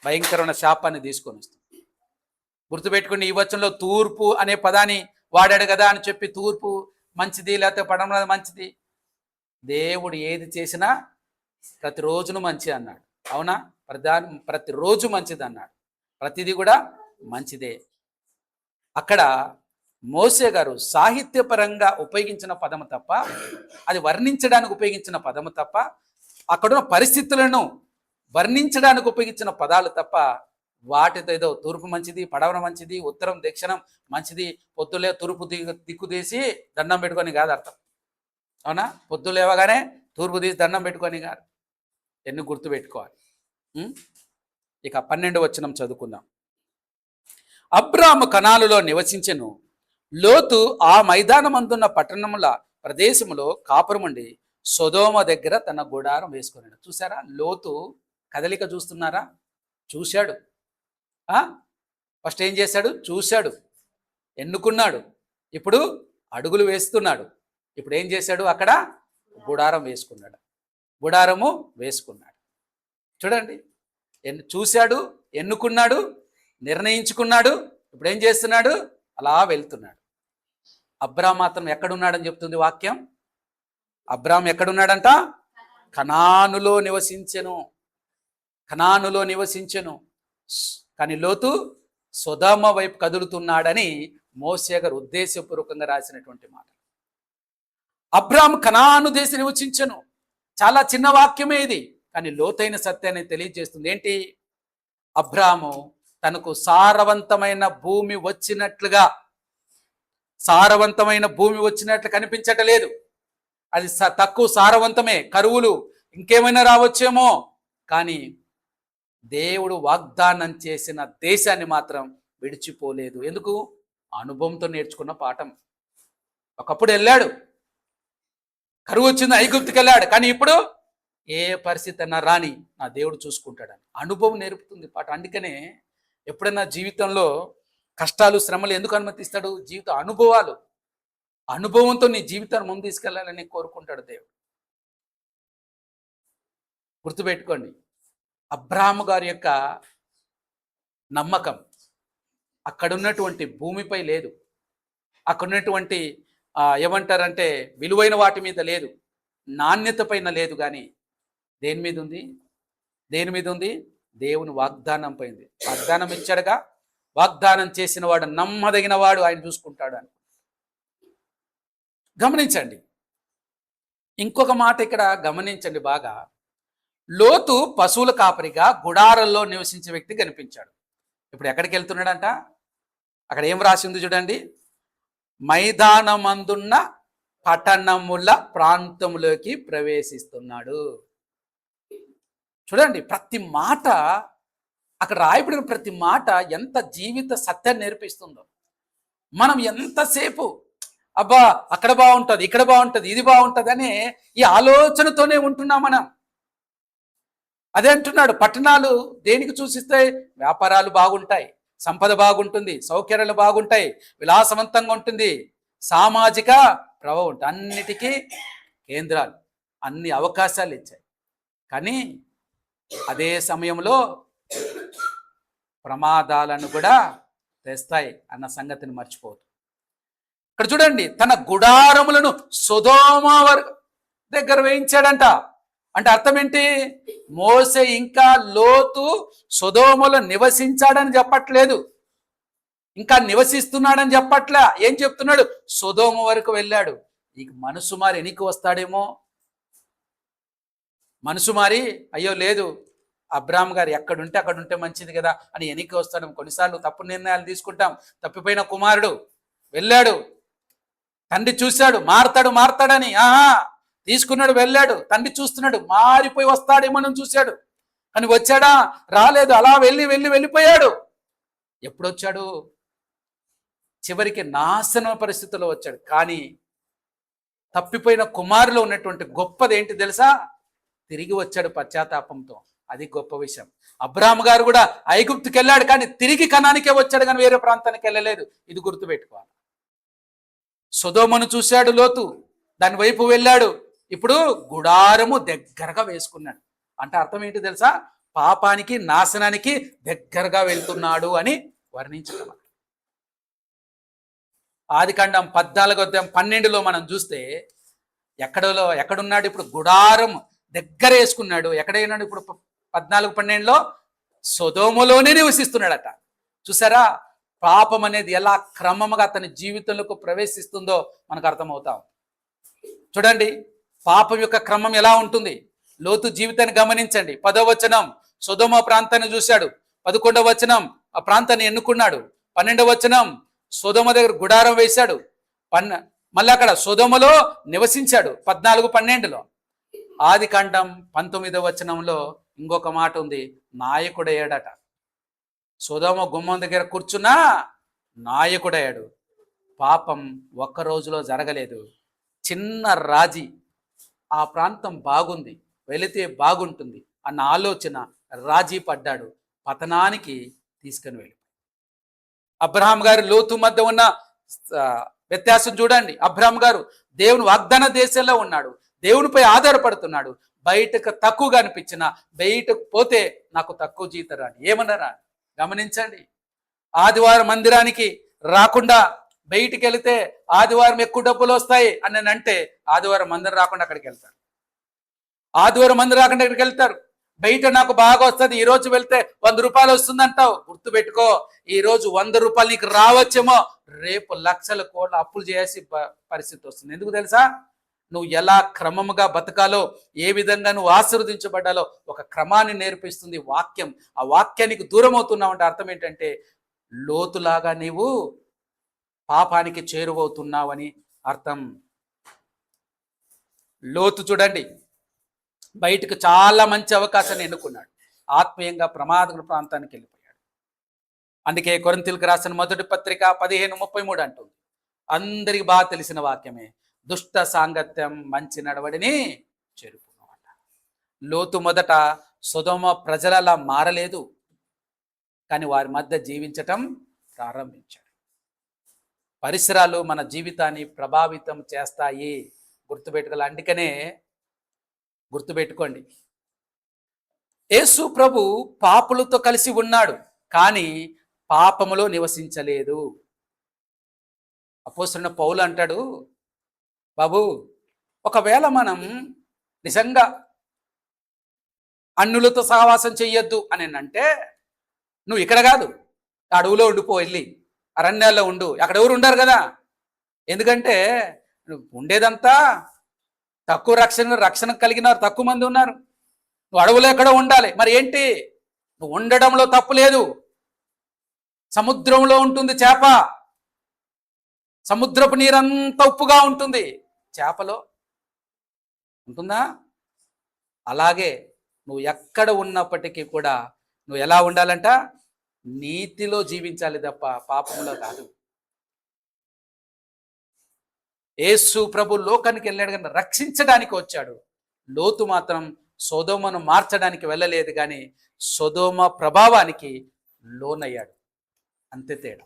భయంకరమైన శాపాన్ని తీసుకొని వస్తుంది. గుర్తుపెట్టుకుని ఈ వచనంలో తూర్పు అనే పదాన్ని వాడాడు కదా అని చెప్పి తూర్పు మంచిది లేకపోతే పడమర మంచిది, దేవుడు ఏది చేసినా ప్రతిరోజును మంచి అన్నాడు. అవునా? ప్రతిరోజు మంచిది అన్నాడు. ప్రతిదీ కూడా మంచిదే. అక్కడ మోసే గారు సాహిత్యపరంగా ఉపయోగించిన పదము తప్ప, అది వర్ణించడానికి ఉపయోగించిన పదము తప్ప, అక్కడున్న పరిస్థితులను వర్ణించడానికి ఉపయోగించిన పదాలు తప్ప, వాటితో ఏదో తూర్పు మంచిది, పడవన మంచిది, ఉత్తరం దక్షిణం మంచిది, పొద్దులే తూర్పు దిక్కు తీసి దండం పెట్టుకొని కాదు అర్థం. అవునా? పొద్దు లేవగానే తూర్పు తీసి దండం పెట్టుకొని కాదు. ఎన్ని గుర్తు పెట్టుకోవాలి. ఇక 12వ వచనం చదువుకుందాం. అబ్రాము కనానులో నివసించెను. లోతు ఆ మైదానమందున్న పట్టణముల ప్రదేశములో కాపురముండి సొదోమ దగ్గర తన గుడారం వేసుకున్నాడు. చూసారా? లోతు కదలిక చూస్తున్నారా? చూశాడు. ఫస్ట్ ఏం చేశాడు? చూశాడు, ఎన్నుకున్నాడు, ఇప్పుడు అడుగులు వేస్తున్నాడు. ఇప్పుడు ఏం చేశాడు? అక్కడ గుడారం వేసుకున్నాడు. గుడారము వేసుకున్నాడు. చూడండి, చూశాడు, ఎన్నుకున్నాడు, నిర్ణయించుకున్నాడు. ఇప్పుడు ఏం చేస్తున్నాడు? అలా వెళ్తున్నాడు. అబ్రాము మాత్రం ఎక్కడున్నాడని చెప్తుంది వాక్యం. అబ్రాము ఎక్కడున్నాడంట? కనానులో నివసించెను. కనానులో నివసించెను. కానీ లోతు సొదొమ వైపు కదులుతున్నాడని మోసే గారు ఉద్దేశపూర్వకంగా రాసినటువంటి మాట. అబ్రాము కనాను దేశం నివసించెను. చాలా చిన్న వాక్యమే ఇది, కానీ లోతైన సత్యాన్ని తెలియజేస్తుంది. ఏంటి? అబ్రాము తనకు సారవంతమైన భూమి వచ్చినట్లుగా, సారవంతమైన భూమి వచ్చినట్లు కనిపించటలేదు. అది తక్కువ సారవంతమే, కరువులు ఇంకేమైనా రావచ్చేమో, కానీ దేవుడు వాగ్దానం చేసిన దేశాన్ని మాత్రం విడిచిపోలేదు. ఎందుకు? అనుభవంతో నేర్చుకున్న పాఠం. ఒకప్పుడు వెళ్ళాడు, కరువు వచ్చింది, ఐగుప్తుకి వెళ్ళాడు, కానీ ఇప్పుడు ఏ పరిస్థితి అన్నా రాని నా దేవుడు చూసుకుంటాడని అనుభవం నేర్పుతుంది పాఠం. అందుకనే ఎప్పుడైనా జీవితంలో కష్టాలు శ్రమలు ఎందుకు అనుమతిస్తాడు? జీవిత అనుభవాలు, అనుభవంతో నీ జీవితాన్ని ముందు తీసుకెళ్లాలని కోరుకుంటాడు దేవుడు. గుర్తుపెట్టుకోండి, అబ్రాహాము గారి యొక్క నమ్మకం అక్కడున్నటువంటి భూమిపై లేదు, అక్కడున్నటువంటి ఏమంటారంటే విలువైన వాటి మీద లేదు, నాణ్యత పైన లేదు, కానీ దేని మీద ఉంది? దేని మీద ఉంది? దేవుని వాగ్దానం పైంది. వాగ్దానం ఇచ్చాడుగా, వాగ్దానం చేసిన వాడు నమ్మదగిన వాడు, ఆయన చూసుకుంటాడు అని. గమనించండి, ఇంకొక మాట ఇక్కడ గమనించండి బాగా. లోతు పశువుల కాపరిగా గుడారంలో నివసించే వ్యక్తి కనిపించాడు. ఇప్పుడు ఎక్కడికి వెళ్తున్నాడంట? అక్కడ ఏం రాసి ఉంది చూడండి. మైదానమందున్న పట్టణముల ప్రాంతంలోకి ప్రవేశిస్తున్నాడు. చూడండి, ప్రతి మాట అక్కడ రాయబడిన ప్రతి మాట ఎంత జీవిత సత్యాన్ని నేర్పిస్తుందో. మనం ఎంతసేపు అబ్బా అక్కడ బాగుంటుంది, ఇక్కడ బాగుంటుంది, ఇది బాగుంటుంది అనే ఈ ఆలోచనతోనే ఉంటున్నాం మనం. అదే అంటున్నాడు, పట్టణాలు దేనికి సూచిస్తాయి? వ్యాపారాలు బాగుంటాయి, సంపద బాగుంటుంది, సౌకర్యాలు బాగుంటాయి, విలాసవంతంగా ఉంటుంది, సామాజిక ప్రభావం ఉంటుంది, అన్నిటికీ కేంద్రాలు, అన్ని అవకాశాలు ఇచ్చాయి. కానీ అదే సమయంలో ప్రమాదాలను కూడా తెస్తాయి అన్న సంగతిని మర్చిపోవద్దు. ఇక్కడ చూడండి, తన గుడారములను సొదొమ దగ్గర వేయించాడంట. అంటే అర్థం ఏంటి? మోసే ఇంకా లోతు సొదొమలో నివసించాడని చెప్పట్లేదు, ఇంకా నివసిస్తున్నాడని చెప్పట్లే. ఏం చెప్తున్నాడు? సొదొమ వరకు వెళ్ళాడు. ఇక మనసు మారి ఎనికి వస్తాడేమో, మనసు మారి అయ్యో లేదు అబ్రాహాం గారు ఎక్కడుంటే అక్కడ ఉంటే మంచిది కదా అని ఎనికి వస్తాడు. కొన్నిసార్లు తప్పు నిర్ణయాలు తీసుకుంటాం. తప్పిపోయిన కుమారుడు వెళ్ళాడు, తండ్రి చూశాడు మారతాడని తీసుకున్నాడు, వెళ్ళాడు, తండ్రి చూస్తున్నాడు, మారిపోయి వస్తాడేమో అని చూశాడు, కానీ వచ్చాడా? రాలేదు. అలా వెళ్ళిపోయాడు. ఎప్పుడు వచ్చాడు? చివరికి నాశన పరిస్థితుల్లో వచ్చాడు. కానీ తప్పిపోయిన కుమారులో ఉన్నటువంటి గొప్పది ఏంటి తెలుసా? తిరిగి వచ్చాడు పశ్చాత్తాపంతో. అది గొప్ప విషయం. అబ్రాహాము గారు కూడా ఐగుప్తుకి వెళ్ళాడు, కానీ తిరిగి కనానికే వచ్చాడు, కానీ వేరే ప్రాంతానికి వెళ్ళలేదు. ఇది గుర్తుపెట్టుకోవాలి. సొదొమను చూశాడు లోతు, దాని వైపు వెళ్ళాడు, ఇప్పుడు గుడారము దగ్గరగా వేసుకున్నాడు. అంటే అర్థం ఏంటి తెలుసా? పాపానికి నాశనానికి దగ్గరగా వెళ్తున్నాడు అని వర్ణించడం. ఆదికాండం 14:12 మనం చూస్తే ఎక్కడున్నాడు ఇప్పుడు? గుడారం దగ్గర వేసుకున్నాడు. ఎక్కడైనాడు ఇప్పుడు? 14:12 సొదొమలోనే నివసిస్తున్నాడట. చూసారా, పాపం అనేది ఎలా క్రమంగా అతని జీవితంలోకి ప్రవేశిస్తుందో మనకు అర్థమవుతాం. చూడండి పాపం యొక్క క్రమం ఎలా ఉంటుంది. లోతు జీవితాన్ని గమనించండి. 10వ వచనం సొదొమ ప్రాంతాన్ని చూశాడు. 11వ వచనం ఆ ప్రాంతాన్ని ఎన్నుకున్నాడు. 12వ వచనం సొదొమ దగ్గర గుడారం వేశాడు. మళ్ళీ అక్కడ సొదొమలో నివసించాడు 14:12. ఆదికాండం 19వ వచనంలో ఇంకొక మాట ఉంది, నాయకుడయ్యాడట. సొదొమ గుమ్మం దగ్గర కూర్చున్నా నాయకుడయ్యాడు. పాపం ఒక్క రోజులో జరగలేదు. చిన్న రాజీ, ఆ ప్రాంతం బాగుంది, వెళితే బాగుంటుంది అన్న ఆలోచన రాజీ పడ్డాడు, పతనానికి తీసుకుని వెళ్ళి. అబ్రహాం గారు లోతు మధ్య ఉన్న వ్యత్యాసం చూడండి. అబ్రహాం గారు దేవుని వాగ్దాన దేశంలో ఉన్నాడు, దేవునిపై ఆధారపడుతున్నాడు. బయటకు తక్కువగా అనిపించిన, బయటకు పోతే నాకు తక్కువ జీతం రాని ఏమన్నారా గమనించండి. ఆదివారం మందిరానికి రాకుండా బయటికి వెళితే ఆదివారం ఎక్కువ డబ్బులు వస్తాయి అని అంటే ఆదివారం మందిరం రాకుండా అక్కడికి వెళ్తారు. ఆదివారం మందిరం రాకుండా అక్కడికి వెళ్తారు. బయట నాకు బాగా వస్తుంది, ఈ రోజు వెళ్తే 100 రూపాయలు వస్తుంది అంటావు. గుర్తుపెట్టుకో, ఈ రోజు 100 రూపాయలు నీకు రావచ్చేమో, రేపు లక్షల కోట్ల అప్పులు చేసి పరిస్థితి వస్తుంది. ఎందుకు తెలుసా? నువ్వు ఎలా క్రమముగా బతకాలో, ఏ విధంగా నువ్వు ఆశీర్వదించబడ్డాలో ఒక క్రమాన్ని నేర్పిస్తుంది వాక్యం. ఆ వాక్యానికి దూరం అవుతున్నావు అంటే అర్థం ఏంటంటే లోతులాగా నీవు పాపానికి చేరువవుతున్నావని అర్థం. లోతు చూడండి, బయటకు చాలా మంచి అవకాశాన్ని ఎన్నుకున్నాడు, ఆత్మీయంగా ప్రమాద ప్రాంతానికి వెళ్ళిపోయాడు. అందుకే కొరింథీయులకు రాసిన మొదటి పత్రిక 15:33 అంటుంది, అందరికి బాగా తెలిసిన వాక్యమే, దుష్ట సాంగత్యం మంచి నడవడిని చేరుకున్నమాట. లోతు మొదట సొదొమ ప్రజలలా మారలేదు, కానీ వారి మధ్య జీవించటం ప్రారంభించాడు. పరిసరాలు మన జీవితాన్ని ప్రభావితం చేస్తాయి, అందుకనే గుర్తుపెట్టుకోండి, యేసు ప్రభు పాపులతో కలిసి ఉన్నాడు, కానీ పాపములో నివసించలేదు. అపోస్తలుడైన పౌలు అంటాడు, బాబు ఒకవేళ మనం నిజంగా అన్యులతో సహవాసం చెయ్యొద్దు అని అంటే నువ్వు ఇక్కడ కాదు, అడవులో ఉండిపో, వెళ్ళి అరణ్యాల్లో ఉండు, అక్కడ ఎవరు ఉండరు కదా. ఎందుకంటే ఉండేదంతా తక్కువ రక్షణ కలిగిన తక్కువ మంది ఉన్నారు. నువ్వు అడవులో ఎక్కడో ఉండాలి. మరి ఏంటి, నువ్వు ఉండడంలో తప్పు లేదు. సముద్రంలో ఉంటుంది చేప, సముద్రపు నీరంతా ఉప్పుగా ఉంటుంది, చేపలో ఉంటుందా? అలాగే నువ్వు ఎక్కడ ఉన్నప్పటికీ కూడా నువ్వు ఎలా ఉండాలంట, నీతిలో జీవించాలి తప్ప పాపంలో కాదు. యేసు ప్రభు లోకానికి వెళ్ళాడు కానీ రక్షించడానికి వచ్చాడు. లోతు మాత్రం సొదొమను మార్చడానికి వెళ్ళలేదు, కానీ సొదొమ ప్రభావానికి లోనయ్యాడు, అంతే తేడా.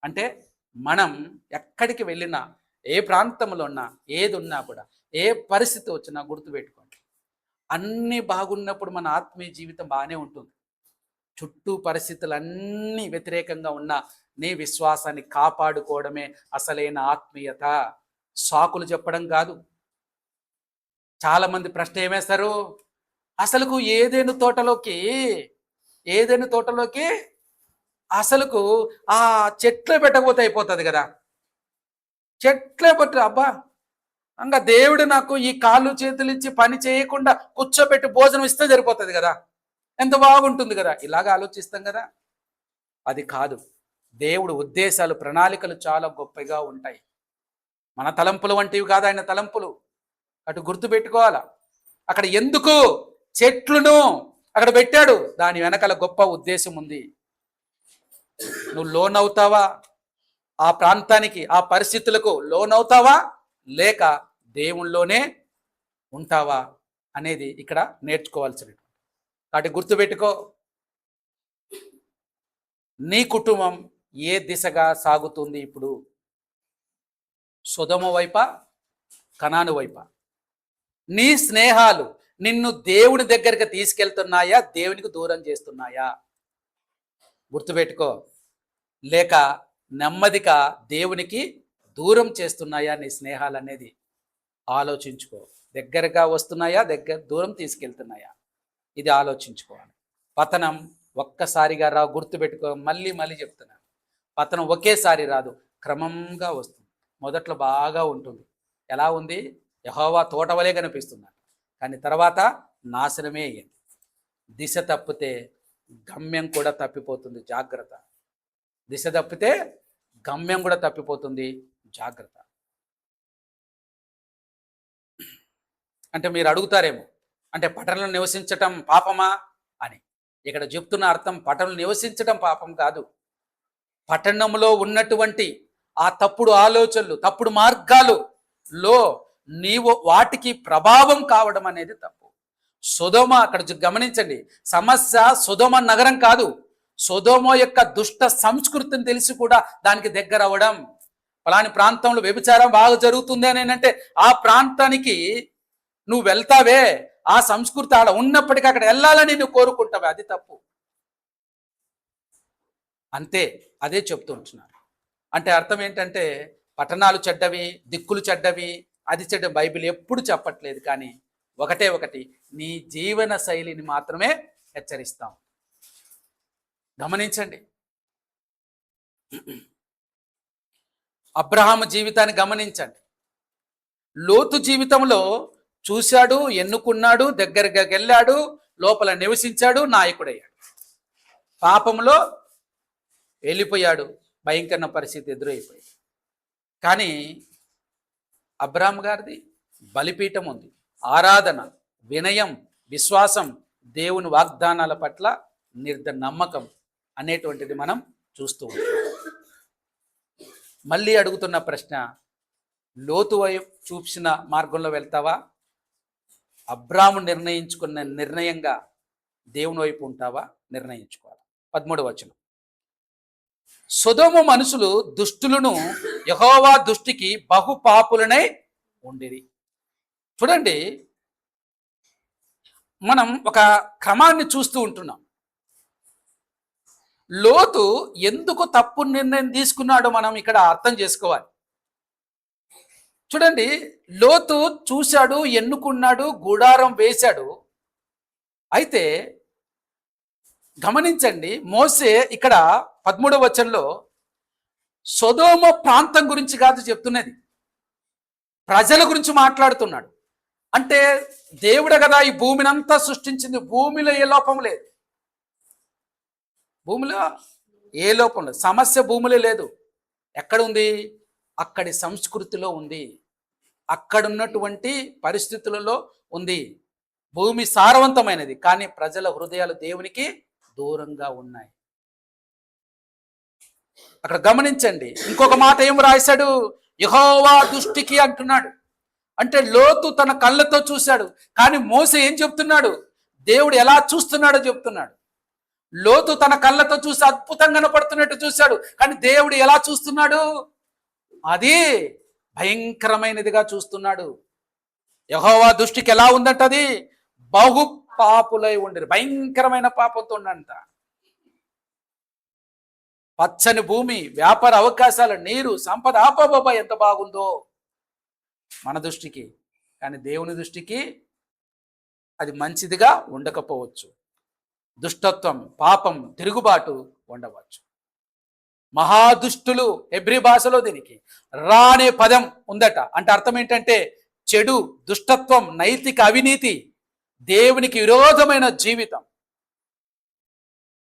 అంటే మనం ఎక్కడికి వెళ్ళినా, ఏ ప్రాంతంలో ఉన్నా, ఏది ఉన్నా కూడా, ఏ పరిస్థితి వచ్చినా గుర్తుపెట్టుకోండి, అన్నీ బాగున్నప్పుడు మన ఆత్మీయ జీవితం బాగానే ఉంటుంది. చుట్టూ పరిస్థితులన్నీ వ్యతిరేకంగా ఉన్న నీ విశ్వాసాన్ని కాపాడుకోవడమే అసలైన ఆత్మీయత, సాకులు చెప్పడం కాదు. చాలామంది ప్రశ్న ఏమేస్తారు, అసలుకు ఏదైనా తోటలోకి అసలుకు ఆ చెట్లు పెట్టకపోతే అయిపోతుంది కదా, చెట్లే పెట్టు, అబ్బా ఇంకా దేవుడు నాకు ఈ కాళ్ళు చేతులు ఇచ్చి పని చేయకుండా కూర్చోబెట్టి భోజనం ఇస్తే సరిపోతుంది కదా, ఎంత బాగుంటుంది కదా, ఇలాగ ఆలోచిస్తాం కదా. అది కాదు. దేవుడు ఉద్దేశాలు, ప్రణాళికలు చాలా గొప్పగా ఉంటాయి. మన తలంపులు వంటివి కాదు ఆయన తలంపులు, అటు గుర్తుపెట్టుకోవాలా. అక్కడ ఎందుకు చెట్లును అక్కడ పెట్టాడు, దాని వెనకాల గొప్ప ఉద్దేశం ఉంది. నువ్వు లోన్ అవుతావా ఆ ప్రాంతానికి, ఆ పరిస్థితులకు లోన్ అవుతావా, లేక దేవుళ్ళలోనే ఉంటావా అనేది ఇక్కడ నేర్చుకోవాల్సినటువంటి. కాబట్టి గుర్తుపెట్టుకో, నీ కుటుంబం ఏ దిశగా సాగుతుంది ఇప్పుడు, సొదొమ వైపా, కనాను వైపా? నీ స్నేహాలు, నిన్ను దేవుని దగ్గరికి తీసుకెళ్తున్నాయా, దేవునికి దూరం చేస్తున్నాయా? గుర్తుపెట్టుకో. లేక నెమ్మదిగా దేవునికి దూరం చేస్తున్నాయా నీ స్నేహాలు అనేది ఆలోచించుకో. దగ్గరగా వస్తున్నాయా, దూరం తీసుకెళ్తున్నాయా? ఇది ఆలోచించుకోవాలి. పతనం ఒక్కసారిగా రా, గుర్తుపెట్టుకో. మళ్ళీ మళ్ళీ చెప్తున్నాను, పతనం ఒకేసారి రాదు, క్రమంగా వస్తుంది. మొదట్లో బాగా ఉంటుంది. ఎలా ఉంది? యెహోవా తోటవలే కనిపిస్తున్నాడు, కానీ తర్వాత నాశనమే అయ్యింది. దిశ తప్పితే గమ్యం కూడా తప్పిపోతుంది, జాగ్రత్త. దిశ తప్పితే గమ్యం కూడా తప్పిపోతుంది, జాగ్రత్త. అంటే మీరు అడుగుతారేమో, అంటే పట్టణంలో నివసించటం పాపమా అని. ఇక్కడ చెప్తున్న అర్థం పట్టణంలో నివసించటం పాపం కాదు. పట్టణంలో ఉన్నటువంటి ఆ తప్పుడు ఆలోచనలు, తప్పుడు మార్గాలులో నీవు వాటికి ప్రభావం కావడం అనేది తప్పు. సొదొమ, అక్కడ గమనించండి, సమస్య సొదొమ నగరం కాదు, సొదొమ యొక్క దుష్ట సంస్కృతిని తెలిసి కూడా దానికి దగ్గర అవ్వడం. ఫలాని ప్రాంతంలో వ్యభిచారం బాగా జరుగుతుంది అని అంటే ఆ ప్రాంతానికి నువ్వు వెళ్తావే, ఆ సంస్కృతి ఆడ ఉన్నప్పటికీ అక్కడ వెళ్ళాలని నువ్వు కోరుకుంటావే, అది తప్పు. అంతే, అదే చెప్తుంటున్నారు. అంటే అర్థం ఏంటంటే పట్టణాలు చెడ్డవి, దిక్కులు చెడ్డవి, అది చెడ్డ బైబిల్ ఎప్పుడు చెప్పట్లేదు. కానీ ఒకటి, నీ జీవన శైలిని మాత్రమే హెచ్చరిస్తాం. గమనించండి, అబ్రహాము జీవితాన్ని గమనించండి. లోతు జీవితంలో చూశాడు, ఎన్నుకున్నాడు, దగ్గరగా వెళ్ళాడు, లోపల నివసించాడు, నాయకుడయ్యాడు. పాపంలో వెళ్ళిపోయాడు, భయంకర పరిస్థితి ఎదురైపోయింది. కానీ అబ్రహాం గారిది బలిపీఠం ఉంది, ఆరాధన, వినయం, విశ్వాసం, దేవుని వాగ్దానాల పట్ల నమ్మకం అనేటువంటిది మనం చూస్తూ ఉంటాం. మళ్ళీ అడుగుతున్న ప్రశ్న, లోతు వైపు చూసిన మార్గంలో వెళ్తావా? అబ్రాము నిర్ణయించుకున్న నిర్ణయంగా దేవుని వైపు ఉంటావా? నిర్ణయించుకోవాలి. 13వ వచనం, సొదొమ మనుషులు దుష్టులను యెహోవా దృష్టికి బహుపాపులనై ఉండిరి. చూడండి, మనం ఒక క్రమాన్ని చూస్తూ ఉంటున్నాం. లోతు ఎందుకు తప్పు నిర్ణయం తీసుకున్నాడో మనం ఇక్కడ అర్థం చేసుకోవాలి. చూడండి, లోతు చూశాడు, ఎన్నుకున్నాడు, గుడారం వేశాడు. అయితే గమనించండి, మోసే ఇక్కడ 13వ వచనంలో సొదొమ ప్రాంతం గురించి కాదు చెప్తున్నది, ప్రజల గురించి మాట్లాడుతున్నాడు. అంటే దేవుడే కదా ఈ భూమిని అంతా సృష్టించింది, భూమిలో ఏ లోపం లేదు, భూమిలో ఏ లోపం లేదు, సమస్య భూమిలో లేదు. ఎక్కడ ఉంది? అక్కడి సంస్కృతిలో ఉంది, అక్కడున్నటువంటి పరిస్థితులలో ఉంది. భూమి సారవంతమైనది, కానీ ప్రజల హృదయాలు దేవునికి దూరంగా ఉన్నాయి. అక్కడ గమనించండి, ఇంకొక మాట ఏం రాశాడు? యెహోవా దృష్టికి అంటున్నాడు. అంటే లోతు తన కళ్ళతో చూశాడు, కానీ మోసే ఏం చెప్తున్నాడు? దేవుడు ఎలా చూస్తున్నాడో చెప్తున్నాడు. లోతు తన కళ్ళతో చూసి అద్భుతంగా కనపడుతున్నట్టు చూశాడు, కానీ దేవుడు ఎలా చూస్తున్నాడు? అది భయంకరమైనదిగా చూస్తున్నాడు. యెహోవా దృష్టికి ఎలా ఉందంట? అది బహు పాపులై ఉండిరి, భయంకరమైన పాపంతో ఉండంట. పచ్చని భూమి, వ్యాపార అవకాశాలు, నీరు, సంపద, ఆపాబాబా ఎంత బాగుందో మన దృష్టికి, కానీ దేవుని దృష్టికి అది మంచిదిగా ఉండకపోవచ్చు. దుష్టత్వం, పాపం, తిరుగుబాటు ఉండవచ్చు. మహాదుష్టులు, హెబ్రీ భాషలో దీనికి రా అనే పదం ఉందట. అంటే అర్థం ఏంటంటే చెడు, దుష్టత్వం, నైతిక అవినీతి, దేవునికి విరోధమైన జీవితం.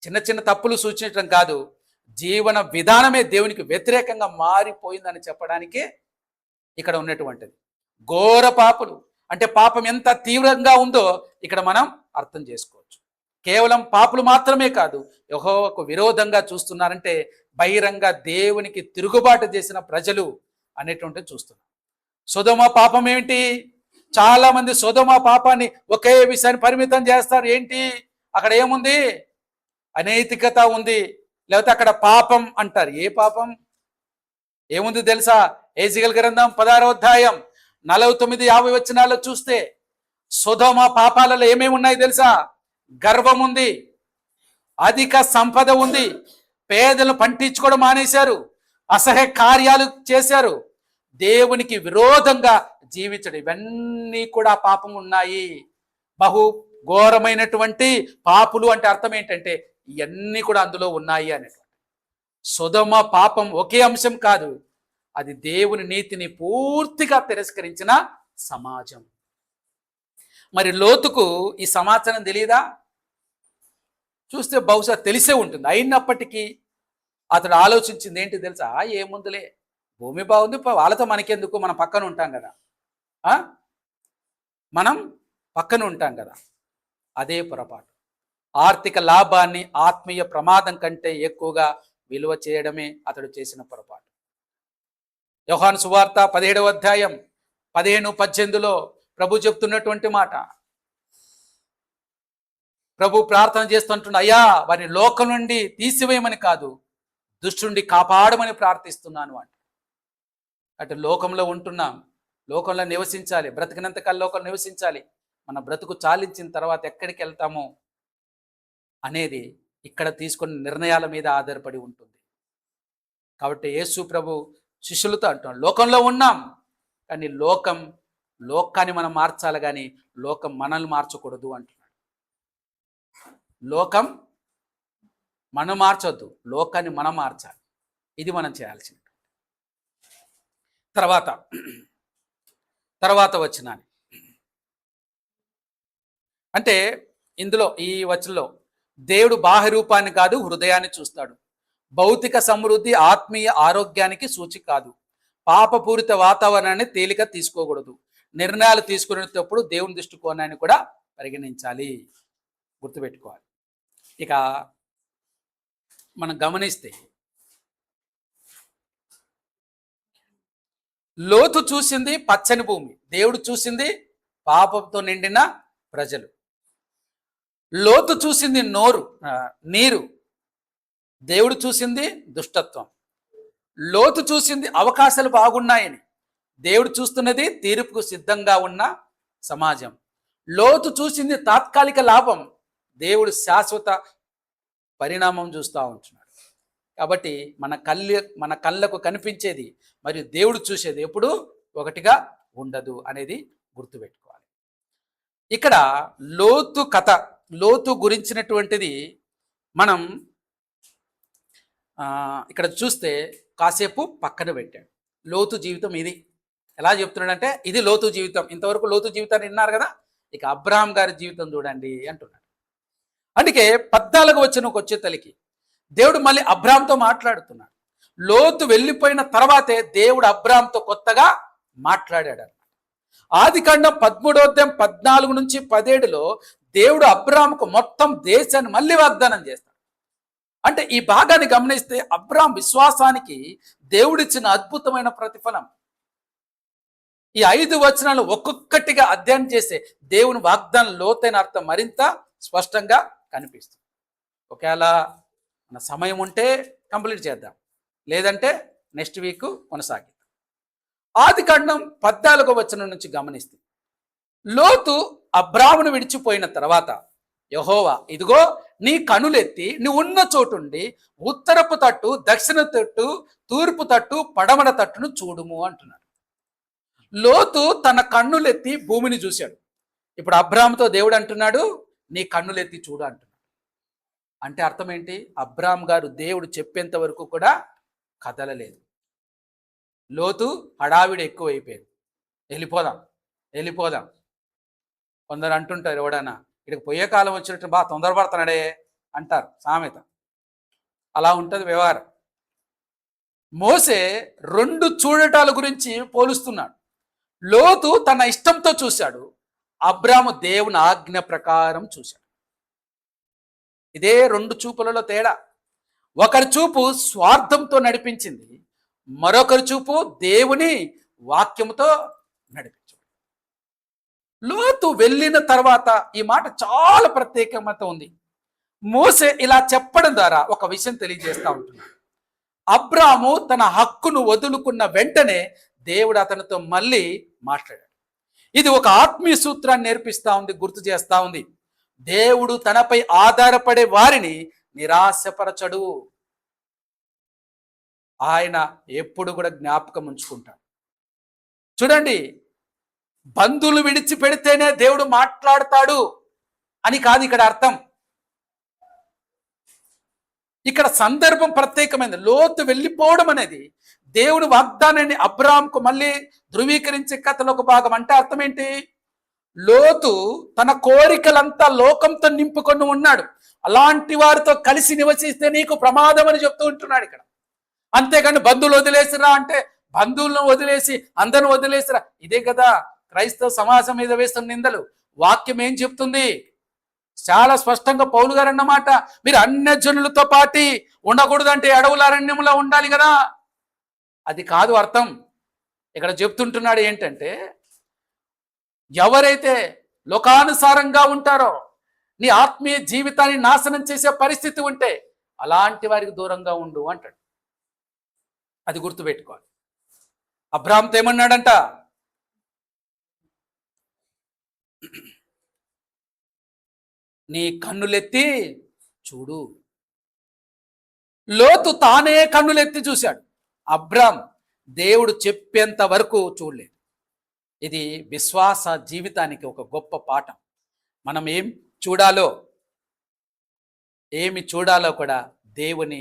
చిన్న చిన్న తప్పులు సూచించడం కాదు, జీవన విధానమే దేవునికి వ్యతిరేకంగా మారిపోయిందని చెప్పడానికి ఇక్కడ ఉన్నటువంటిది. ఘోర పాపులు అంటే పాపం ఎంత తీవ్రంగా ఉందో ఇక్కడ మనం అర్థం చేసుకోవచ్చు. కేవలం పాపులు మాత్రమే కాదు, యెహోవాకు విరోధంగా చూస్తున్నారంటే బహిరంగ దేవునికి తిరుగుబాటు చేసిన ప్రజలు అనేటువంటిది చూస్తున్నాం. సొదొమ పాపం ఏంటి? చాలా మంది సొదొమ పాపాన్ని ఒకే విషయాన్ని పరిమితం చేస్తారు. ఏంటి అక్కడ ఏముంది? అనైతికత ఉంది, లేకపోతే అక్కడ పాపం అంటారు. ఏ పాపం ఏముంది తెలుసా? హెజ్కేలు గ్రంథం 16వ అధ్యాయం 49-50 వచనాల్లో చూస్తే సొదొమ పాపాలలో ఏమేమి ఉన్నాయి తెలుసా? గర్వం ఉంది, అధిక సంపద ఉంది, పేదలను పంటించుకోవడం మానేశారు, అసహ్య కార్యాలు చేశారు, దేవునికి విరోధంగా జీవించడం, ఇవన్నీ కూడా పాపం ఉన్నాయి. బహు ఘోరమైనటువంటి పాపులు అంటే అర్థం ఏంటంటే ఇవన్నీ కూడా అందులో ఉన్నాయి అనేటువంటి. సొదొమ పాపం ఒకే అంశం కాదు, అది దేవుని నీతిని పూర్తిగా తిరస్కరించిన సమాజం. మరి లోతుకు ఈ సమాచారం తెలియదా? చూస్తే బహుశా తెలిసే ఉంటుంది. అయినప్పటికీ అతడు ఆలోచించింది ఏంటి తెలుసా? ఏముందులే, భూమి బాగుంది, వాళ్ళతో మనకెందుకు, మనం పక్కన ఉంటాం కదా, మనం పక్కన ఉంటాం కదా. అదే పొరపాటు. ఆర్థిక లాభాన్ని ఆత్మీయ ప్రమాదం కంటే ఎక్కువగా విలువ చేయడమే అతడు చేసిన పొరపాటు. యోహాను సువార్త 17వ అధ్యాయం 15-18లో ప్రభు చెప్తున్నటువంటి మాట. ప్రభు ప్రార్థన చేస్తుంటున్న, అయ్యా వారిని లోకం నుండి తీసివేయమని కాదు, దుష్టుని కాపాడమని ప్రార్థిస్తున్నాను అంట. అటు లోకంలో ఉంటున్నాం, లోకంలో నివసించాలి, బ్రతికినంత కాలం లోకంలో నివసించాలి. మన బ్రతుకు చాలించిన తర్వాత ఎక్కడికి వెళ్తామో అనేది ఇక్కడ తీసుకున్న నిర్ణయాల మీద ఆధారపడి ఉంటుంది. కాబట్టి యేసు ప్రభు శిష్యులతో అంటున్నాడు, లోకంలో ఉన్నాం కానీ లోకాన్ని మనం మార్చాలి కానీ లోకం మనల్ని మార్చకూడదు అంటున్నాడు. లోకం మనం మార్చొద్దు, లోకాన్ని మనం మార్చాలి. ఇది మనం చేయాల్సింది. తర్వాత వచనాన్ని అంటే ఇందులో ఈ వచనంలో దేవుడు బాహ్య రూపాన్ని కాదు హృదయాన్ని చూస్తాడు. భౌతిక సమృద్ధి ఆత్మీయ ఆరోగ్యానికి సూచిక కాదు. పాపపూరిత వాతావరణాన్ని తేలిక తీసుకోకూడదు. నిర్ణయాలు తీసుకునేటప్పుడు దేవుని దృష్టికోణాన్ని కూడా పరిగణించాలి, గుర్తుపెట్టుకోవాలి. ఇక మనం గమనిస్తే లోతు చూసింది పచ్చని భూమి, దేవుడు చూసింది పాపంతో నిండిన ప్రజలు. లోతు చూసింది నీరు, దేవుడు చూసింది దుష్టత్వం. లోతు చూసింది అవకాశాలు బాగున్నాయని, దేవుడు చూస్తున్నది తీర్పుకు సిద్ధంగా ఉన్న సమాజం. లోతు చూసింది తాత్కాలిక లాభం, దేవుడు శాశ్వత పరిణామం చూస్తూ ఉంటున్నాడు. కాబట్టి మన కళ్ళకు కనిపించేది మరియు దేవుడు చూసేది ఎప్పుడు ఒకటిగా ఉండదు అనేది గుర్తుపెట్టుకోవాలి. ఇక్కడ లోతు గురించినటువంటిది మనం ఇక్కడ చూస్తే కాసేపు పక్కన పెట్టాడు. లోతు జీవితం ఇది ఎలా చెప్తున్నాడంటే, ఇది లోతు జీవితం. ఇంతవరకు లోతు జీవితాన్ని విన్నారు కదా, ఇక అబ్రహాం గారి జీవితం చూడండి అంటున్నాడు. అందుకే 14వ వచనంకి వచ్చేతలికి దేవుడు మళ్ళీ అబ్రహాంతో మాట్లాడుతున్నాడు. లోతు వెళ్ళిపోయిన తర్వాతే దేవుడు అబ్రహాంతో కొత్తగా మాట్లాడాడు. ఆదికాండం 13వ అధ్యాయం 14-17లో దేవుడు అబ్రహాంకు మొత్తం దేశాన్ని మళ్ళీ వాగ్దానం చేస్తాడు. అంటే ఈ భాగాన్ని గమనిస్తే అబ్రహాం విశ్వాసానికి దేవుడిచ్చిన అద్భుతమైన ప్రతిఫలం. ఈ 5 వచనాలు ఒక్కొక్కటిగా అధ్యయనం చేసే దేవుని వాగ్దానం లోతైన అర్థం మరింత స్పష్టంగా కనిపిస్తుంది. ఒకవేళ మన సమయం ఉంటే కంప్లీట్ చేద్దాం, లేదంటే నెక్స్ట్ వీక్ కొనసాగిద్దాం. ఆదికాండం 14వ వచనం నుంచి గమనిస్తే, లోతు అబ్రామును విడిచిపోయిన తర్వాత యెహోవా, ఇదిగో నీ కనులెత్తి నీ ఉన్న చోటుండి ఉత్తరపు తట్టు, దక్షిణ తట్టు, తూర్పు తట్టు, పడమర తట్టును చూడుము అంటున్నాడు. లోతు తన కన్నులెత్తి భూమిని చూశాడు. ఇప్పుడు అబ్రాముతో దేవుడు అంటున్నాడు, నీ కన్నులెత్తి చూడు అంటున్నాడు. అంటే అర్థం ఏంటి? అబ్రామ్ గారు దేవుడు చెప్పేంత వరకు కూడా కదలలేదు. లోతు హడావిడి ఎక్కువైపోయింది. వెళ్ళిపోదాం. కొందరు అంటుంటారు, ఎవడన్నా ఇక్కడికి పోయే కాలం వచ్చినట్టు బాగా తొందరపడుతున్నాడే అంటారు, సామెత. అలా ఉంటుంది వ్యవహారం. మోసే 2 చూడటాల గురించి పోలుస్తున్నాడు. లోతు తన ఇష్టంతో చూశాడు, అబ్రాము దేవుని ఆజ్ఞ ప్రకారం చూశాడు. ఇదే 2 చూపులలో తేడా. ఒకరి చూపు స్వార్థంతో నడిపించింది, మరొకరి చూపు దేవుని వాక్యముతో నడిపించాడు. లోతు వెళ్ళిన తర్వాత ఈ మాట చాలా ప్రత్యేకత ఉంది. మోసే ఇలా చెప్పడం ద్వారా ఒక విషయం తెలియజేస్తూ ఉంటున్నాడు. అబ్రాము తన హక్కును వదులుకున్న వెంటనే దేవుడు అతనితో మళ్ళీ మాట్లాడాడు. ఇది ఒక ఆత్మీయ సూత్రాన్ని నేర్పిస్తా ఉంది, గుర్తు చేస్తా ఉంది. దేవుడు తనపై ఆధారపడే వారిని నిరాశపరచడు. ఆయన ఎప్పుడు కూడా జ్ఞాపకం ఉంచుకుంటాడు. చూడండి, బంధువులు విడిచిపెడితేనే దేవుడు మాట్లాడతాడు అని కాదు ఇక్కడ అర్థం. ఇక్కడ సందర్భం ప్రత్యేకమైనది. లోతు వెళ్ళిపోవడం అనేది దేవుడు వాగ్దానాన్ని అబ్రాహాంకు మళ్ళీ ధృవీకరించే కథలో ఒక భాగం. అంటే అర్థం ఏంటి? లోతు తన కోరికలంతా లోకంతో నింపుకొని ఉన్నాడు. అలాంటి వారితో కలిసి నివసిస్తే నీకు ప్రమాదం అని చెప్తూ ఉంటున్నాడు ఇక్కడ. అంతేకాని బంధువులు వదిలేసిరా అంటే బంధువులను వదిలేసి అందరిని వదిలేసిరా, ఇదే కదా క్రైస్తవ సమాజం మీద వేస్తున్న నిందలు. వాక్యం ఏం చెప్తుంది? చాలా స్పష్టంగా పౌలు గారు అన్నమాట, మీరు అన్యజనులతో పాటి ఉండకూడదంటే అడవుల అరణ్యంలో ఉండాలి కదా. అది కాదు అర్థం. ఇక్కడ చెప్తుంటున్నాడు ఏంటంటే, ఎవరైతే లోకానుసారంగా ఉంటారో, నీ ఆత్మీయ జీవితాన్ని నాశనం చేసే పరిస్థితి ఉంటే అలాంటి వారికి దూరంగా ఉండు అంటాడు. అది గుర్తుపెట్టుకోవాలి. అబ్రాహాంతో ఏమన్నాడంట? నీ కన్నులెత్తి చూడు. లోతు తానే కన్నులెత్తి చూశాడు. అబ్రాహాం దేవుడు చెప్పేంత వరకు చూడలేదు. ఇది విశ్వాస జీవితానికి ఒక గొప్ప పాఠం. మనం ఏమి చూడాలో కూడా దేవుని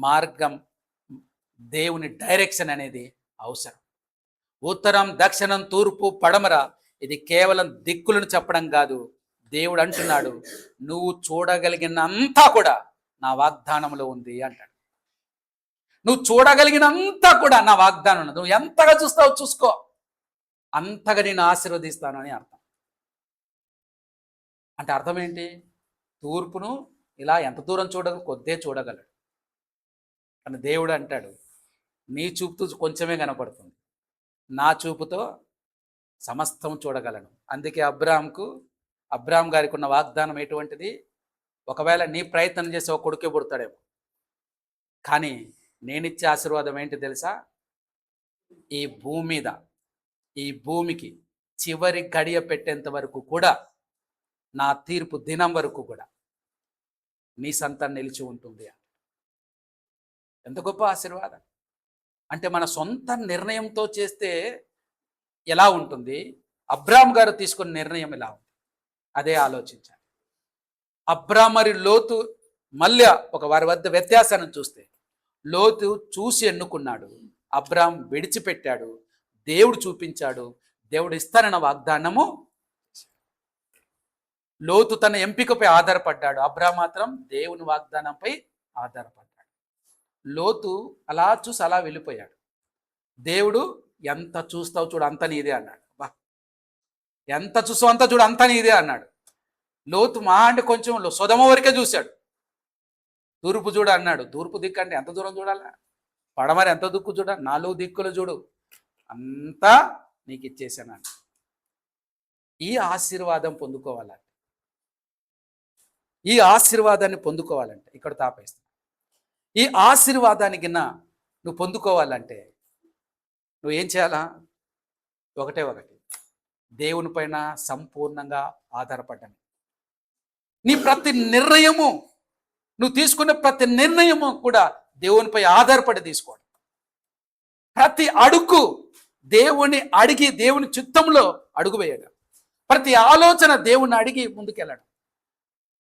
మార్గం, దేవుని డైరెక్షన్ అనేది అవసరం. ఉత్తరం, దక్షిణం, తూర్పు, పడమర ఇది కేవలం దిక్కులను చెప్పడం కాదు. దేవుడు అంటున్నాడు, నువ్వు చూడగలిగినంతా కూడా నా వాగ్దానంలో ఉంది అంటాడు. నువ్వు చూడగలిగినంతా కూడా నా వాగ్దానం ఉన్నది. నువ్వు ఎంతగా చూస్తావో చూసుకో, అంతగా నేను ఆశీర్వదిస్తాను అని అర్థం. అంటే అర్థం ఏంటి? తూర్పును ఇలా ఎంత దూరం కొద్దే చూడగలడు. కానీ దేవుడు అంటాడు, నీ చూపుతో కొంచెమే కనపడుతుంది, నా చూపుతో సమస్తం చూడగలను. అందుకే అబ్రాహాం గారికి ఉన్న వాగ్దానం ఎటువంటిది? ఒకవేళ నీ ప్రయత్నం చేసి ఒక కొడుకే పుడతాడేమో, కానీ నేనిచ్చే ఆశీర్వాదం ఏంటి తెలుసా? ఈ భూమికి చివరి గడియ పెట్టేంత వరకు కూడా, నా తీర్పు దినం వరకు కూడా నీ సంతానం నిలిచి ఉంటుంది. ఎంత గొప్ప ఆశీర్వాదం! అంటే మన సొంత నిర్ణయంతో చేస్తే ఎలా ఉంటుంది? అబ్రాహాం గారు తీసుకున్న నిర్ణయం ఎలా ఉంది? అదే ఆలోచించాలి. అబ్రాహాం మరి లోతు మళ్ళీ వారి వద్ద వ్యత్యాసాన్ని చూస్తే, లోతు చూసి ఎన్నుకున్నాడు, అబ్రాహాం విడిచిపెట్టాడు. దేవుడు చూపించాడు, దేవుడు ఇస్తానన్న వాగ్దానము. లోతు తన ఎంపికపై ఆధారపడ్డాడు, అబ్రాహాం మాత్రం దేవుని వాగ్దానంపై ఆధారపడ్డాడు. లోతు అలా చూసి అలా వెళ్ళిపోయాడు. దేవుడు ఎంత చూస్తావు చూడు అంత నీదే అన్నాడు. ఎంత చూసావు అంత చూడు అంత నీదే అన్నాడు. లోతు మా అంటే కొంచెం సొదమ వరకే చూశాడు. తూర్పు చూడు అన్నాడు. తూర్పు దిక్కు అంటే ఎంత దూరం చూడాలా? పడమర ఎంత దిక్కు చూడ, 4 దిక్కులు చూడు, అంతా నీకు ఇచ్చేసాను. ఈ ఆశీర్వాదం పొందుకోవాలంటే, ఈ ఆశీర్వాదాన్ని పొందుకోవాలంటే ఇక్కడ తాపేస్తాను. ఈ ఆశీర్వాదానికి నువ్వు పొందుకోవాలంటే నువ్వేం చేయాలా? ఒకటే, దేవుని పైన సంపూర్ణంగా ఆధారపడ్డాను. నీ ప్రతి నిర్ణయము, నువ్వు తీసుకునే ప్రతి నిర్ణయము కూడా దేవునిపై ఆధారపడి తీసుకోవడం. ప్రతి అడుగు దేవుని అడిగి దేవుని చిత్తంలో అడుగు వేయడం. ప్రతి ఆలోచన దేవుని అడిగి ముందుకెళ్ళడం.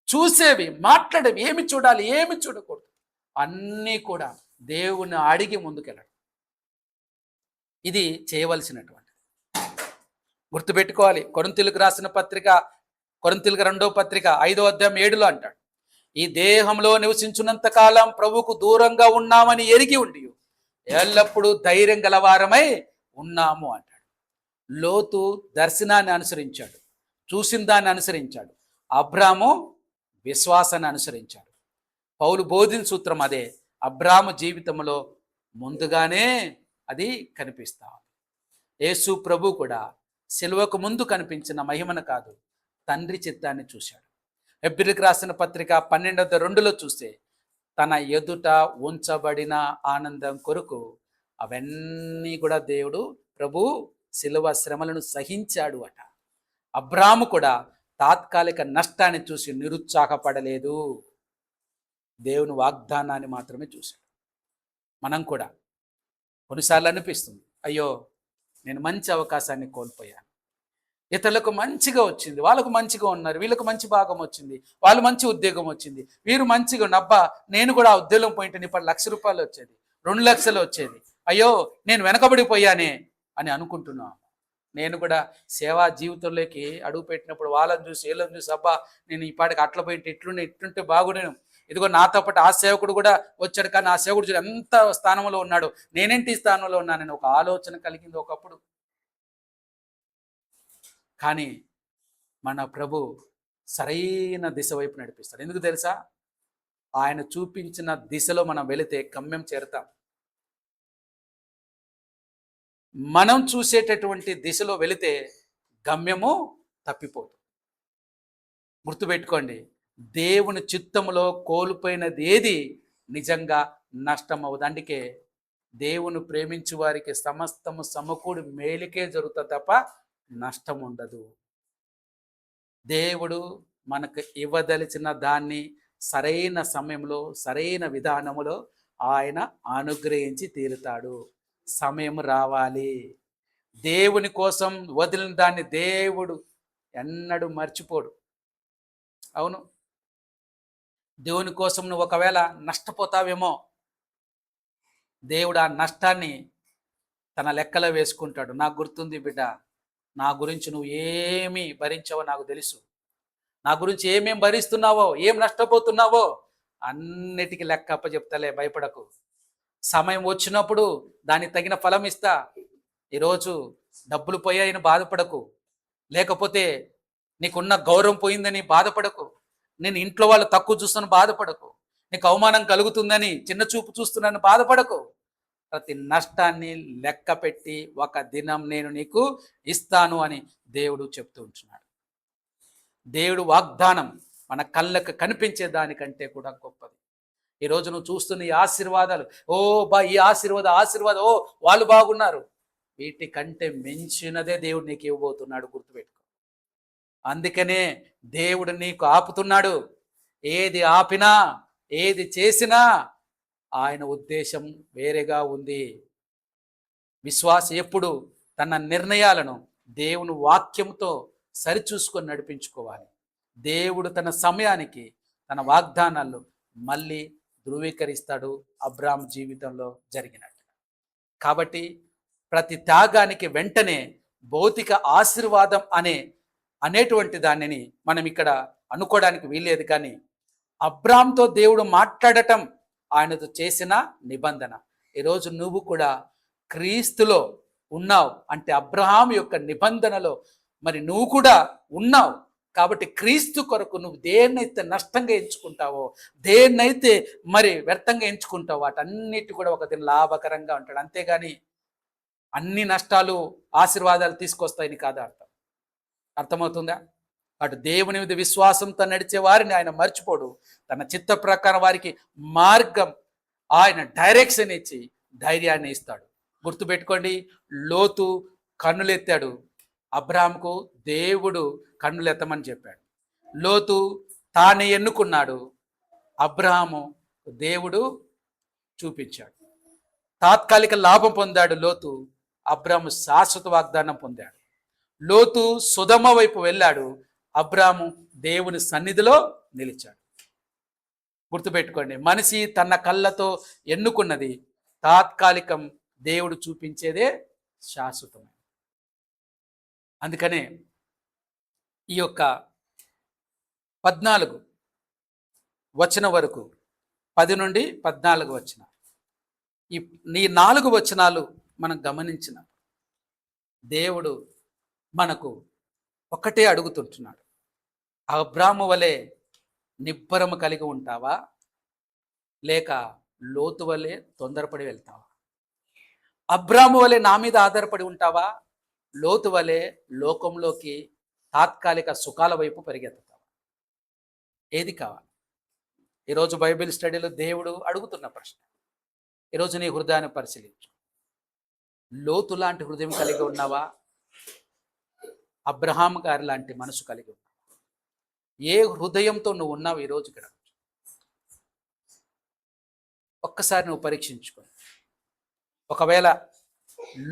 చూసేవి, మాట్లాడేవి, ఏమి చూడాలి, ఏమి చూడకూడదు, అన్నీ కూడా దేవుని అడిగి ముందుకెళ్ళడం. ఇది చేయవలసినటువంటిది. గుర్తుపెట్టుకోవాలి. కొరింథీయులకు రాసిన పత్రిక, కొరింథీయులకు 2వ పత్రిక 5వ అధ్యాయం 7లో అంటాడు, ఈ దేహంలో నివసించున్నంత కాలం ప్రభువుకు దూరంగా ఉన్నామని ఎరిగి ఉండి ఎల్లప్పుడూ ధైర్యం గలవారమై ఉన్నాము అంటాడు. లోతు దర్శనాన్ని అనుసరించాడు, చూసిన దాన్ని అనుసరించాడు. అబ్రాము విశ్వాసాన్ని అనుసరించాడు. పౌలు బోధిన సూత్రం అదే. అబ్రాము జీవితంలో ముందుగానే అది కనిపిస్తా. యేసు ప్రభు కూడా సిలువకు ముందు కనిపించిన మహిమను కాదు, తండ్రి చిత్తాన్ని చూశాడు. హెబ్రీయులకు రాసిన పత్రిక 12:2లో చూస్తే, తన ఎదుట ఉంచబడిన ఆనందం కొరకు అవన్నీ కూడా దేవుడు, ప్రభు సిలువ శ్రమలను సహించాడు అట. అబ్రాము కూడా తాత్కాలిక నష్టాన్ని చూసి నిరుత్సాహపడలేదు, దేవుని వాగ్దానాన్ని మాత్రమే చూశాడు. మనం కూడా కొన్నిసార్లు అనిపిస్తుంది, అయ్యో నేను మంచి అవకాశాన్ని కోల్పోయాను, ఇతరులకు మంచిగా వచ్చింది, వాళ్ళకు మంచిగా ఉన్నారు, వీళ్ళకు మంచి భాగం వచ్చింది, వాళ్ళు మంచి ఉద్యోగం వచ్చింది, వీరు మంచిగా నబ్బా నేను కూడా ఆ ఉద్యోగం పోయింటే ఇప్పుడు ₹1,00,000 వచ్చేది, 2,00,000 వచ్చేది, అయ్యో నేను వెనకబడిపోయానే అని అనుకుంటున్నాను. నేను కూడా సేవా జీవితంలోకి అడుగు పెట్టినప్పుడు వాళ్ళని చూసి వీళ్ళని చూసి అబ్బా నేను ఈ పాటికి అట్ల పోయింటే ఇట్లుంటే బాగుండేను, ఇదిగో నాతో పాటు ఆ సేవకుడు కూడా వచ్చాడు, కానీ ఆ సేవకుడు చూడు ఎంత స్థానంలో ఉన్నాడు, నేనేంటి స్థానంలో ఉన్నానని ఒక ఆలోచన కలిగింది ఒకప్పుడు. కానీ మన ప్రభు సరైన దిశ వైపు నడిపిస్తాడు. ఎందుకు తెలుసా? ఆయన చూపించిన దిశలో మనం వెళితే గమ్యం చేరుతాం. మనం చూసేటటువంటి దిశలో వెళితే గమ్యము తప్పిపోదు. గుర్తుపెట్టుకోండి, దేవుని చిత్తములో కోల్పోయినది ఏది నిజంగా నష్టం అవ్వదు. అందుకే దేవుని ప్రేమించు వారికి సమస్తము సమకూడి మేలుకే జరుగుతుంది తప్ప నష్టం ఉండదు. దేవుడు మనకు ఇవ్వదలిచిన దాన్ని సరైన సమయంలో సరైన విధానములో ఆయన అనుగ్రహించి తీరుతాడు. సమయం రావాలి. దేవుని కోసం వదిలిన దాన్ని దేవుడు ఎన్నడూ మర్చిపోడు. అవును, దేవుని కోసం నువ్వు ఒకవేళ నష్టపోతావేమో, దేవుడు ఆ నష్టాన్ని తన లెక్కలో వేసుకుంటాడు. నాకు గుర్తుంది బిడ్డ, నా గురించి నువ్వు ఏమి భరించావో నాకు తెలుసు, నా గురించి ఏమేం భరిస్తున్నావో, ఏం నష్టపోతున్నావో అన్నిటికీ లెక్క అప్పచెప్తలే, భయపడకు. సమయం వచ్చినప్పుడు దానికి తగిన ఫలం ఇస్తా. ఈరోజు డబ్బులు పోయాయని బాధపడకు, లేకపోతే నీకున్న గౌరవం పోయిందని బాధపడకు, నేను ఇంట్లో వాళ్ళు తక్కువ చూస్తున్న బాధపడకు, నీకు అవమానం కలుగుతుందని చిన్న చూపు చూస్తున్నాను బాధపడకు. ప్రతి నష్టాన్ని లెక్క పెట్టి ఒక దినం నేను నీకు ఇస్తాను అని దేవుడు చెప్తూ ఉంటున్నాడు. దేవుడు వాగ్దానం మన కళ్ళకు కనిపించే దానికంటే కూడా గొప్పది. ఈరోజు నువ్వు చూస్తున్న ఈ ఆశీర్వాదాలు, ఓ బా ఈ ఆశీర్వాదం, ఓ వాళ్ళు బాగున్నారు, వీటికంటే మించినదే దేవుడు నీకు ఇవ్వబోతున్నాడు. గుర్తుపెట్టుకో. అందుకనే దేవుడు నీకు ఆపుతున్నాడు. ఏది ఆపినా ఏది చేసినా ఆయన ఉద్దేశం వేరేగా ఉంది. విశ్వాస ఎప్పుడు తన నిర్ణయాలను దేవుని వాక్యంతో సరిచూసుకొని నడిపించుకోవాలి. దేవుడు తన సమయానికి తన వాగ్దానాలు మళ్ళీ ధృవీకరిస్తాడు, అబ్రాహాము జీవితంలో జరిగినట్టు. కాబట్టి ప్రతి త్యాగానికి వెంటనే భౌతిక ఆశీర్వాదం అనేటువంటి దానిని మనం ఇక్కడ అనుకోవడానికి వీల్లేదు. కానీ అబ్రాహాముతో దేవుడు మాట్లాడటం ఆయనతో చేసిన నిబంధన. ఈరోజు నువ్వు కూడా క్రీస్తులో ఉన్నావు అంటే అబ్రహాము యొక్క నిబంధనలో మరి నువ్వు కూడా ఉన్నావు. కాబట్టి క్రీస్తు కొరకు నువ్వు దేన్నైతే నష్టంగా ఎంచుకుంటావో, దేన్నైతే మరి వ్యర్థంగా ఎంచుకుంటావో వాటన్నిటి కూడా ఒక దిన లాభకరంగా ఉంటాడు. అంతేగాని అన్ని నష్టాలు ఆశీర్వాదాలు తీసుకొస్తాయని కాదు అర్థం. అర్థమవుతుందా? అటు దేవుని మీద విశ్వాసంతో నడిచే వారిని ఆయన మర్చిపోడు. తన చిత్త ప్రకారం వారికి మార్గం, ఆయన డైరెక్షన్ ఇచ్చి ధైర్యాన్ని ఇస్తాడు. గుర్తుపెట్టుకోండి, లోతు కన్నులెత్తాడు, అబ్రాహాముకు దేవుడు కన్నులెత్తమని చెప్పాడు. లోతు తానే ఎన్నుకున్నాడు, అబ్రాహాము దేవుడు చూపించాడు. తాత్కాలిక లాభం పొందాడు లోతు, అబ్రాహాము శాశ్వత వాగ్దానం పొందాడు. లోతు సుధమ వైపు వెళ్ళాడు, అబ్రాహాము దేవుని సన్నిధిలో నిలిచాడు. గుర్తుపెట్టుకోండి, మనిషి తన కళ్ళతో ఎన్నుకున్నది తాత్కాలికం, దేవుడు చూపించేదే శాశ్వతమే. అందుకనే ఈ యొక్క 14 వచనం వరకు, 10 నుండి 14 వచన ఈ 4 వచనాలు మనం గమనించిన దేవుడు మనకు ఒకటే అడుగుతుంటున్నాడు. అబ్రాహాము వలె నిబ్బరము కలిగి ఉంటావా, లేక లోతు వలె తొందరపడి వెళ్తావా? అబ్రాహాము వలె నా మీద ఆధారపడి ఉంటావా, లోతు వలె లోకంలోకి తాత్కాలిక సుఖాల వైపు పరిగెత్తుతావా? ఏది కావాలి? ఈరోజు బైబిల్ స్టడీలో దేవుడు అడుగుతున్న ప్రశ్న. ఈరోజు నీ హృదయాన్ని పరిశీలించు. లోతు లాంటి హృదయం కలిగి ఉన్నావా, అబ్రహాం గారి లాంటి మనసు కలిగి ఉన్నావు? ఏ హృదయంతో నువ్వు ఉన్నావు ఈరోజు ఇక్కడ? ఒక్కసారి నువ్వు పరీక్షించుకో. ఒకవేళ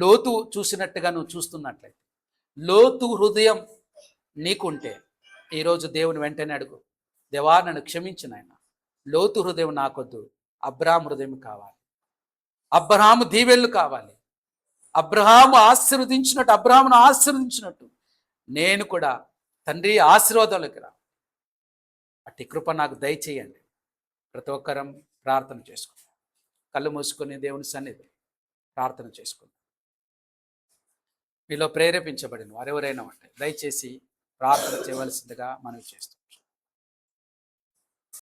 లోతు చూసినట్టుగా నువ్వు చూస్తున్నట్లయితే, లోతు హృదయం నీకుంటే ఈరోజు దేవుని వెంటనే అడుగు, దేవా నన్ను క్షమించు నాయన, లోతు హృదయం నాకొద్దు, అబ్రహాము హృదయం కావాలి, అబ్రహాము దీవెళ్ళు కావాలి, అబ్రహాము ఆశీర్వదించినట్టు, అబ్రహామును ఆశీర్వదించినట్టు నేను కూడా తండ్రి ఆశీర్వాదాలకు రా, అట్టి కృప నాకు దయచేయండి. ప్రతి ఒక్కరం ప్రార్థన చేసుకుందాం. కళ్ళు మూసుకొని దేవుని సన్నిధి ప్రార్థన చేసుకుందాం. మీలో ప్రేరేపించబడిన వారెవరైనా ఉంటే దయచేసి ప్రార్థన చేయవలసిందిగా మనవి చేస్తాం.